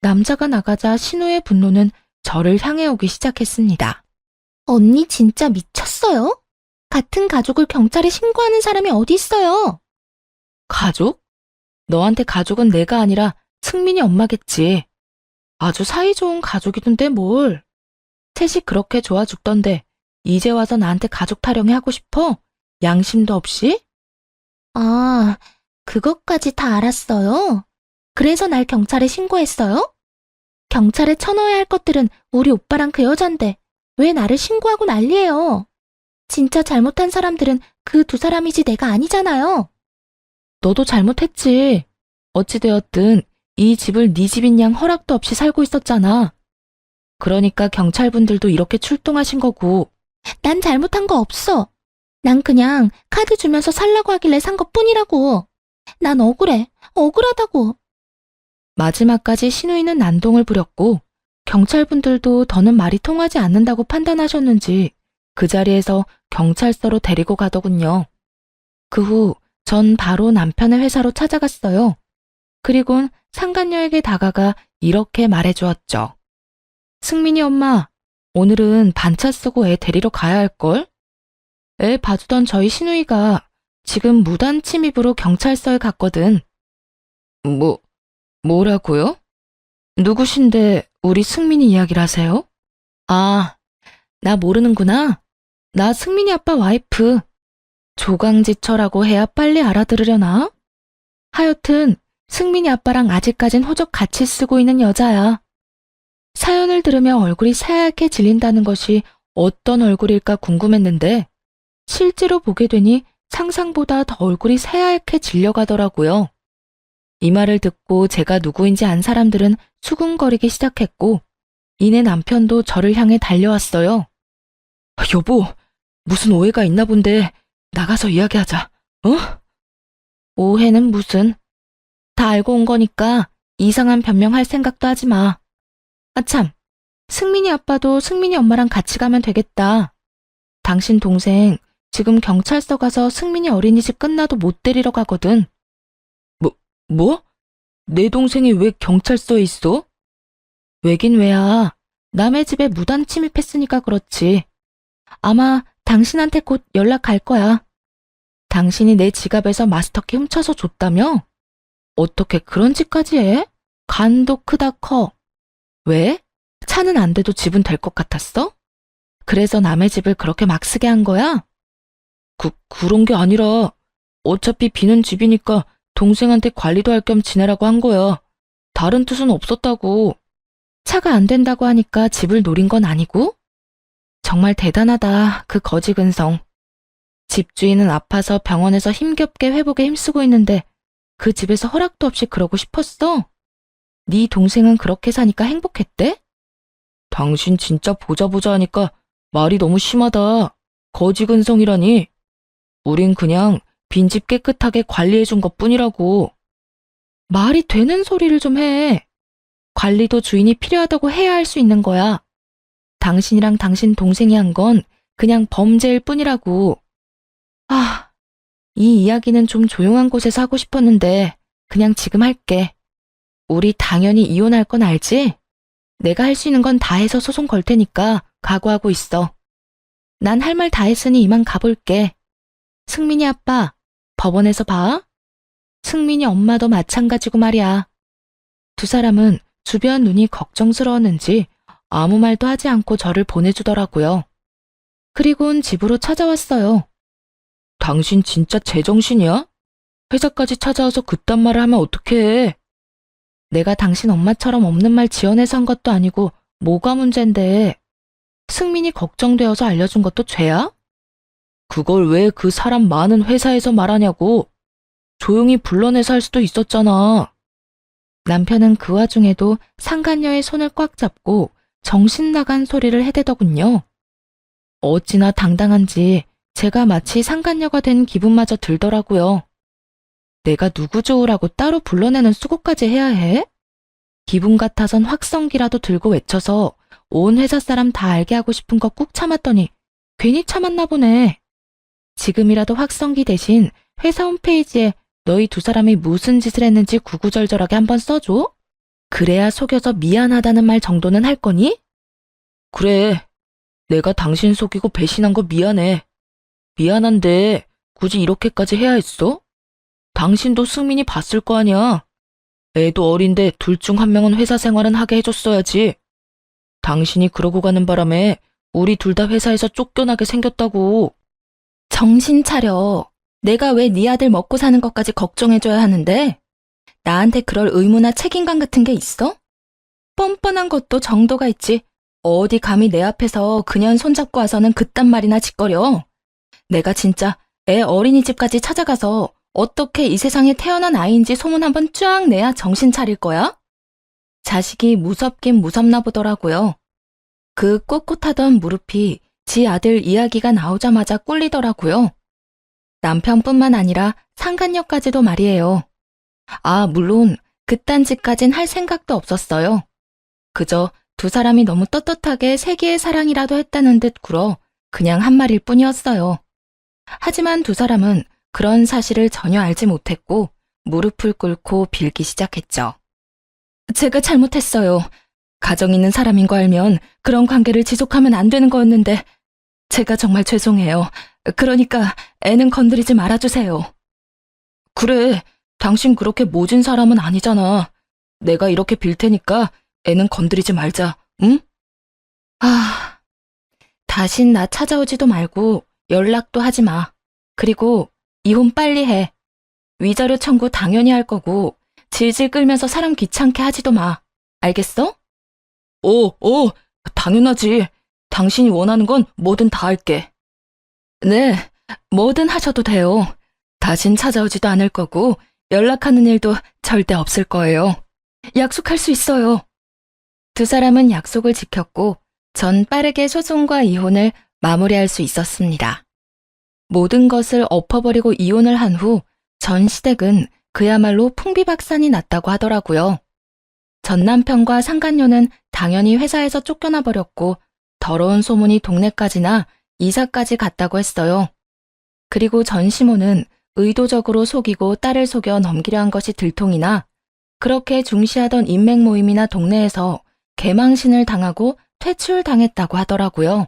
남자가 나가자 신우의 분노는 저를 향해 오기 시작했습니다. 언니 진짜 미쳤어요? 같은 가족을 경찰에 신고하는 사람이 어디 있어요? 가족? 너한테 가족은 내가 아니라 승민이 엄마겠지. 아주 사이좋은 가족이던데 뭘. 셋이 그렇게 좋아 죽던데 이제 와서 나한테 가족 타령이 하고 싶어? 양심도 없이? 아, 그것까지 다 알았어요? 그래서 날 경찰에 신고했어요? 경찰에 쳐넣어야 할 것들은 우리 오빠랑 그 여잔데 왜 나를 신고하고 난리예요? 진짜 잘못한 사람들은 그 두 사람이지 내가 아니잖아요. 너도 잘못했지. 어찌되었든 이 집을 네 집인 양 허락도 없이 살고 있었잖아. 그러니까 경찰분들도 이렇게 출동하신 거고. 난 잘못한 거 없어. 난 그냥 카드 주면서 살라고 하길래 산 것뿐이라고. 난 억울해. 억울하다고. 마지막까지 신우이는 난동을 부렸고 경찰분들도 더는 말이 통하지 않는다고 판단하셨는지 그 자리에서 경찰서로 데리고 가더군요. 그 후 전 바로 남편의 회사로 찾아갔어요. 그리곤 상간녀에게 다가가 이렇게 말해주었죠. 승민이 엄마, 오늘은 반차 쓰고 애 데리러 가야 할걸? 애 봐주던 저희 신우이가 지금 무단 침입으로 경찰서에 갔거든. 뭐라고요? 누구신데 우리 승민이 이야기를 하세요? 아, 나 모르는구나. 나 승민이 아빠 와이프. 조강지처라고 해야 빨리 알아들으려나? 하여튼 승민이 아빠랑 아직까진 호적 같이 쓰고 있는 여자야. 사연을 들으며 얼굴이 새하얗게 질린다는 것이 어떤 얼굴일까 궁금했는데 실제로 보게 되니 상상보다 더 얼굴이 새하얗게 질려가더라고요. 이 말을 듣고 제가 누구인지 안 사람들은 수군거리기 시작했고 이내 남편도 저를 향해 달려왔어요. 여보, 무슨 오해가 있나 본데 나가서 이야기하자. 어? 오해는 무슨? 다 알고 온 거니까 이상한 변명할 생각도 하지 마. 아참, 승민이 아빠도 승민이 엄마랑 같이 가면 되겠다. 당신 동생 지금 경찰서 가서 승민이 어린이집 끝나도 못 데리러 가거든. 뭐? 내 동생이 왜 경찰서에 있어? 왜긴 왜야. 남의 집에 무단 침입했으니까 그렇지. 아마 당신한테 곧 연락 갈 거야. 당신이 내 지갑에서 마스터키 훔쳐서 줬다며? 어떻게 그런 짓까지 해? 간도 크다 커. 왜? 차는 안 돼도 집은 될 것 같았어? 그래서 남의 집을 그렇게 막 쓰게 한 거야? 그런 게 아니라 어차피 비는 집이니까 동생한테 관리도 할 겸 지내라고 한 거야. 다른 뜻은 없었다고. 차가 안 된다고 하니까 집을 노린 건 아니고? 정말 대단하다, 그 거지 근성. 집주인은 아파서 병원에서 힘겹게 회복에 힘쓰고 있는데 그 집에서 허락도 없이 그러고 싶었어? 네 동생은 그렇게 사니까 행복했대? 당신 진짜 보자 하니까 말이 너무 심하다. 거지 근성이라니. 우린 그냥 빈집 깨끗하게 관리해준 것뿐이라고. 말이 되는 소리를 좀 해. 관리도 주인이 필요하다고 해야 할 수 있는 거야. 당신이랑 당신 동생이 한 건 그냥 범죄일 뿐이라고. 아, 이 이야기는 좀 조용한 곳에서 하고 싶었는데 그냥 지금 할게. 우리 당연히 이혼할 건 알지? 내가 할 수 있는 건 다 해서 소송 걸 테니까 각오하고 있어. 난 할 말 다 했으니 이만 가볼게. 승민이 아빠, 법원에서 봐. 승민이 엄마도 마찬가지고 말이야. 두 사람은 주변 눈이 걱정스러웠는지 아무 말도 하지 않고 저를 보내주더라고요. 그리곤 집으로 찾아왔어요. 당신 진짜 제정신이야? 회사까지 찾아와서 그딴 말을 하면 어떡해. 내가 당신 엄마처럼 없는 말 지어내서 한 것도 아니고 뭐가 문젠데. 승민이 걱정되어서 알려준 것도 죄야? 그걸 왜 그 사람 많은 회사에서 말하냐고. 조용히 불러내서 할 수도 있었잖아. 남편은 그 와중에도 상간녀의 손을 꽉 잡고 정신 나간 소리를 해대더군요. 어찌나 당당한지 제가 마치 상간녀가 된 기분마저 들더라고요. 내가 누구 좋으라고 따로 불러내는 수고까지 해야 해? 기분 같아선 확성기라도 들고 외쳐서 온 회사 사람 다 알게 하고 싶은 거 꾹 참았더니 괜히 참았나 보네. 지금이라도 확성기 대신 회사 홈페이지에 너희 두 사람이 무슨 짓을 했는지 구구절절하게 한번 써줘? 그래야 속여서 미안하다는 말 정도는 할 거니? 그래. 내가 당신 속이고 배신한 거 미안해. 미안한데 굳이 이렇게까지 해야 했어? 당신도 승민이 봤을 거 아니야. 애도 어린데 둘 중 한 명은 회사 생활은 하게 해줬어야지. 당신이 그러고 가는 바람에 우리 둘 다 회사에서 쫓겨나게 생겼다고. 정신 차려. 내가 왜 네 아들 먹고 사는 것까지 걱정해줘야 하는데? 나한테 그럴 의무나 책임감 같은 게 있어? 뻔뻔한 것도 정도가 있지. 어디 감히 내 앞에서 그년 손잡고 와서는 그딴 말이나 짓거려. 내가 진짜 애 어린이집까지 찾아가서 어떻게 이 세상에 태어난 아이인지 소문 한번 쫙 내야 정신 차릴 거야? 자식이 무섭긴 무섭나 보더라고요. 그 꼿꼿하던 무릎이 지 아들 이야기가 나오자마자 꿀리더라고요. 남편뿐만 아니라 상간녀까지도 말이에요. 아, 물론 그딴 짓까진 할 생각도 없었어요. 그저 두 사람이 너무 떳떳하게 세계의 사랑이라도 했다는 듯 굴어 그냥 한 말일 뿐이었어요. 하지만 두 사람은 그런 사실을 전혀 알지 못했고 무릎을 꿇고 빌기 시작했죠. 제가 잘못했어요. 가정 있는 사람인 거 알면 그런 관계를 지속하면 안 되는 거였는데 제가 정말 죄송해요. 그러니까 애는 건드리지 말아주세요. 그래, 당신 그렇게 모진 사람은 아니잖아. 내가 이렇게 빌 테니까 애는 건드리지 말자, 응? 아, 다신 나 찾아오지도 말고 연락도 하지 마. 그리고 이혼 빨리 해. 위자료 청구 당연히 할 거고 질질 끌면서 사람 귀찮게 하지도 마. 알겠어? 당연하지. 당신이 원하는 건 뭐든 다 할게. 네, 뭐든 하셔도 돼요. 다신 찾아오지도 않을 거고 연락하는 일도 절대 없을 거예요. 약속할 수 있어요. 두 사람은 약속을 지켰고 전 빠르게 소송과 이혼을 마무리할 수 있었습니다. 모든 것을 엎어버리고 이혼을 한 후 전 시댁은 그야말로 풍비박산이 났다고 하더라고요. 전 남편과 상간녀는 당연히 회사에서 쫓겨나 버렸고 더러운 소문이 동네까지나 이사까지 갔다고 했어요. 그리고 전 시모는 의도적으로 속이고 딸을 속여 넘기려 한 것이 들통이나 그렇게 중시하던 인맥 모임이나 동네에서 개망신을 당하고 퇴출당했다고 하더라고요.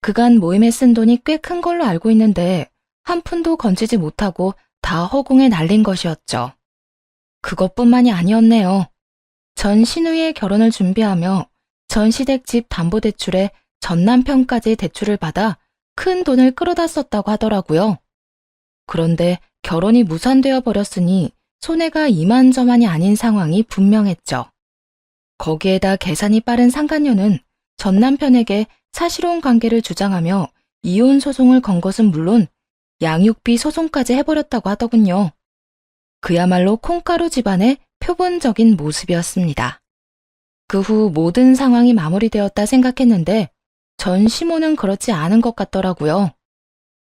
그간 모임에 쓴 돈이 꽤 큰 걸로 알고 있는데 한 푼도 건지지 못하고 다 허공에 날린 것이었죠. 그것뿐만이 아니었네요. 전 시누이의 결혼을 준비하며 전 시댁 집 담보대출에 전 남편까지 대출을 받아 큰 돈을 끌어다 썼다고 하더라고요. 그런데 결혼이 무산되어 버렸으니 손해가 이만저만이 아닌 상황이 분명했죠. 거기에다 계산이 빠른 상간녀는 전 남편에게 사실혼 관계를 주장하며 이혼 소송을 건 것은 물론 양육비 소송까지 해버렸다고 하더군요. 그야말로 콩가루 집안의 표본적인 모습이었습니다. 그 후 모든 상황이 마무리되었다 생각했는데 전 시모는 그렇지 않은 것 같더라고요.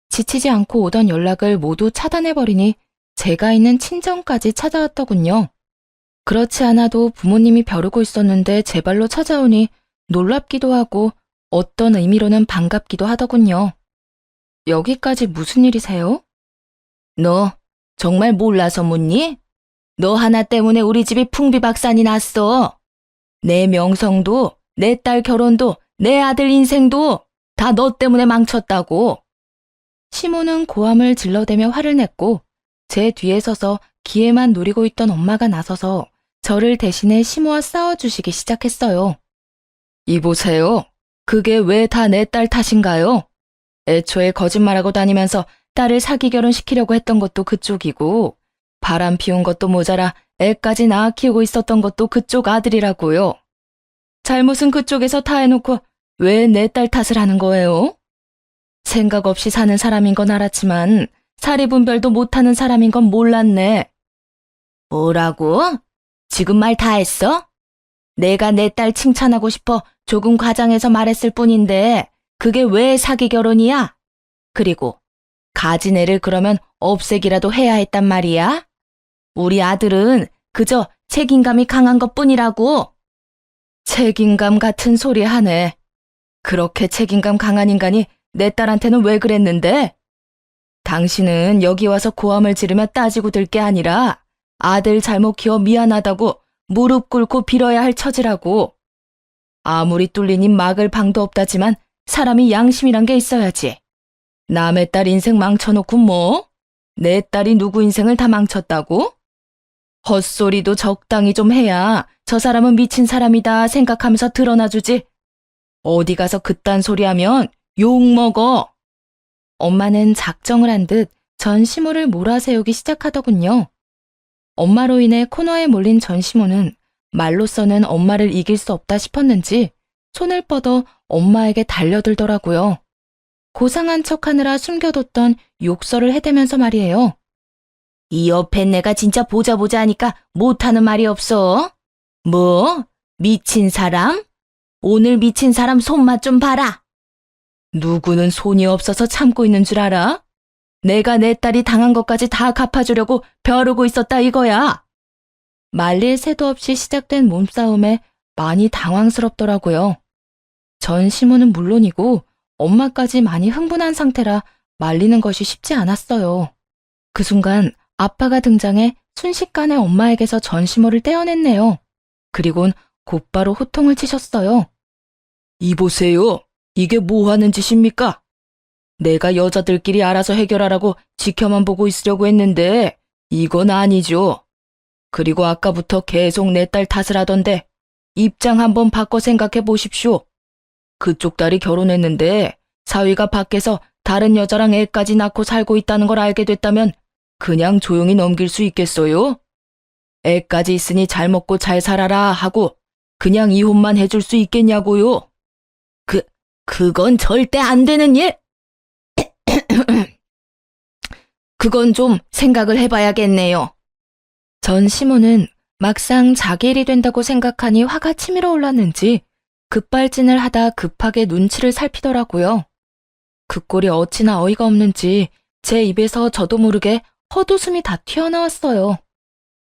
지치지 않고 오던 연락을 모두 차단해버리니 제가 있는 친정까지 찾아왔더군요. 그렇지 않아도 부모님이 벼르고 있었는데 제 발로 찾아오니 놀랍기도 하고 어떤 의미로는 반갑기도 하더군요. 여기까지 무슨 일이세요? 너 정말 몰라서 묻니? 너 하나 때문에 우리 집이 풍비박산이 났어. 내 명성도, 내 딸 결혼도, 내 아들 인생도 다 너 때문에 망쳤다고. 시모는 고함을 질러대며 화를 냈고 제 뒤에 서서 기회만 노리고 있던 엄마가 나서서 저를 대신해 시모와 싸워주시기 시작했어요. 이보세요. 그게 왜 다 내 딸 탓인가요? 애초에 거짓말하고 다니면서 딸을 사기 결혼시키려고 했던 것도 그쪽이고 바람 피운 것도 모자라 애까지 낳아 키우고 있었던 것도 그쪽 아들이라고요. 잘못은 그쪽에서 다 해놓고 왜 내 딸 탓을 하는 거예요? 생각 없이 사는 사람인 건 알았지만 사리분별도 못하는 사람인 건 몰랐네. 뭐라고? 지금 말 다 했어? 내가 내 딸 칭찬하고 싶어 조금 과장해서 말했을 뿐인데 그게 왜 사기 결혼이야? 그리고 가진 애를 그러면 없애기라도 해야 했단 말이야? 우리 아들은 그저 책임감이 강한 것뿐이라고. 책임감 같은 소리 하네. 그렇게 책임감 강한 인간이 내 딸한테는 왜 그랬는데? 당신은 여기 와서 고함을 지르며 따지고 들 게 아니라 아들 잘못 키워 미안하다고 무릎 꿇고 빌어야 할 처지라고. 아무리 뚫린 입 막을 방도 없다지만 사람이 양심이란 게 있어야지. 남의 딸 인생 망쳐놓고 뭐? 내 딸이 누구 인생을 다 망쳤다고? 헛소리도 적당히 좀 해야 저 사람은 미친 사람이다 생각하면서 드러나주지. 어디 가서 그딴 소리 하면 욕먹어. 엄마는 작정을 한 듯 전시모를 몰아세우기 시작하더군요. 엄마로 인해 코너에 몰린 전시모는 말로서는 엄마를 이길 수 없다 싶었는지 손을 뻗어 엄마에게 달려들더라고요. 고상한 척하느라 숨겨뒀던 욕설을 해대면서 말이에요. 이 옆에 내가 진짜 보자 하니까 못하는 말이 없어. 뭐? 미친 사람? 오늘 미친 사람 손맛 좀 봐라. 누구는 손이 없어서 참고 있는 줄 알아? 내가 내 딸이 당한 것까지 다 갚아주려고 벼르고 있었다 이거야. 말릴 새도 없이 시작된 몸싸움에 많이 당황스럽더라고요. 전 시모는 물론이고 엄마까지 많이 흥분한 상태라 말리는 것이 쉽지 않았어요. 그 순간 아빠가 등장해 순식간에 엄마에게서 전시모를 떼어냈네요. 그리곤 곧바로 호통을 치셨어요. 이보세요. 이게 뭐 하는 짓입니까? 내가 여자들끼리 알아서 해결하라고 지켜만 보고 있으려고 했는데 이건 아니죠. 그리고 아까부터 계속 내 딸 탓을 하던데 입장 한번 바꿔 생각해 보십시오. 그쪽 딸이 결혼했는데 사위가 밖에서 다른 여자랑 애까지 낳고 살고 있다는 걸 알게 됐다면 그냥 조용히 넘길 수 있겠어요? 애까지 있으니 잘 먹고 잘 살아라 하고 그냥 이혼만 해줄 수 있겠냐고요? 그건 절대 안 되는 일! 그건 좀 생각을 해봐야겠네요. 전 시모는 막상 자기 일이 된다고 생각하니 화가 치밀어 올랐는지 급발진을 하다 급하게 눈치를 살피더라고요. 그 꼴이 어찌나 어이가 없는지 제 입에서 저도 모르게 헛웃음이 다 튀어나왔어요.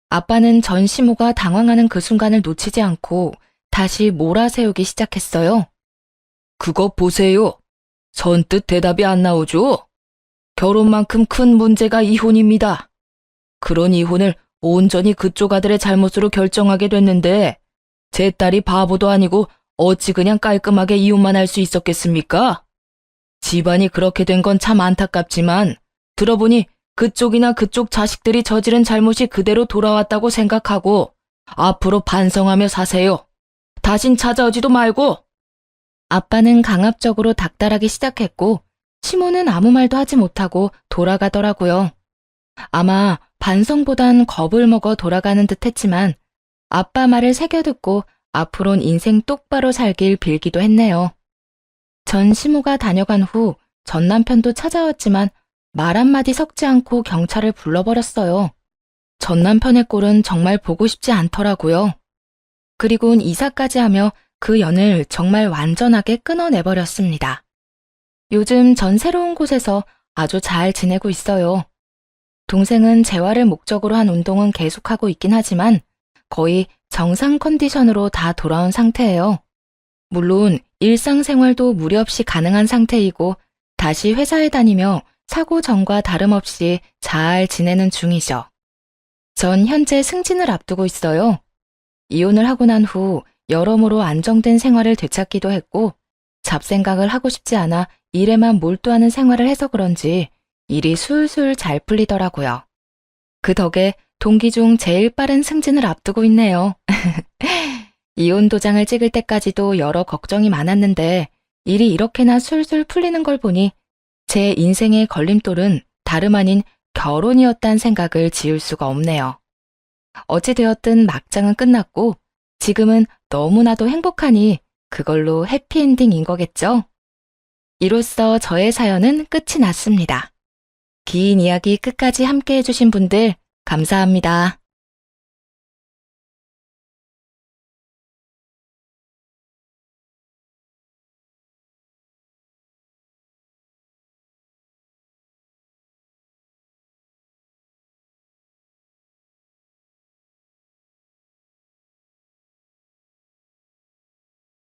아빠는 전 시모가 당황하는 그 순간을 놓치지 않고 다시 몰아세우기 시작했어요. 그거 보세요. 선뜻 대답이 안 나오죠? 결혼만큼 큰 문제가 이혼입니다. 그런 이혼을 온전히 그쪽 아들의 잘못으로 결정하게 됐는데 제 딸이 바보도 아니고 어찌 그냥 깔끔하게 이혼만 할 수 있었겠습니까? 집안이 그렇게 된 건 참 안타깝지만 들어보니 그쪽이나 그쪽 자식들이 저지른 잘못이 그대로 돌아왔다고 생각하고 앞으로 반성하며 사세요. 다신 찾아오지도 말고. 아빠는 강압적으로 닥달하기 시작했고 시모는 아무 말도 하지 못하고 돌아가더라고요. 아마 반성보단 겁을 먹어 돌아가는 듯 했지만 아빠 말을 새겨듣고 앞으론 인생 똑바로 살길 빌기도 했네요. 전 시모가 다녀간 후 전 남편도 찾아왔지만 말 한마디 섞지 않고 경찰을 불러버렸어요. 전 남편의 꼴은 정말 보고 싶지 않더라고요. 그리곤 이사까지 하며 그 연을 정말 완전하게 끊어내버렸습니다. 요즘 전 새로운 곳에서 아주 잘 지내고 있어요. 동생은 재활을 목적으로 한 운동은 계속하고 있긴 하지만 거의 정상 컨디션으로 다 돌아온 상태예요. 물론 일상생활도 무리 없이 가능한 상태이고 다시 회사에 다니며 사고 전과 다름없이 잘 지내는 중이죠. 전 현재 승진을 앞두고 있어요. 이혼을 하고 난 후 여러모로 안정된 생활을 되찾기도 했고 잡생각을 하고 싶지 않아 일에만 몰두하는 생활을 해서 그런지 일이 술술 잘 풀리더라고요. 그 덕에 동기 중 제일 빠른 승진을 앞두고 있네요. 이혼 도장을 찍을 때까지도 여러 걱정이 많았는데 일이 이렇게나 술술 풀리는 걸 보니 제 인생의 걸림돌은 다름 아닌 결혼이었다는 생각을 지울 수가 없네요. 어찌되었든 막장은 끝났고 지금은 너무나도 행복하니 그걸로 해피엔딩인 거겠죠? 이로써 저의 사연은 끝이 났습니다. 긴 이야기 끝까지 함께 해주신 분들 감사합니다.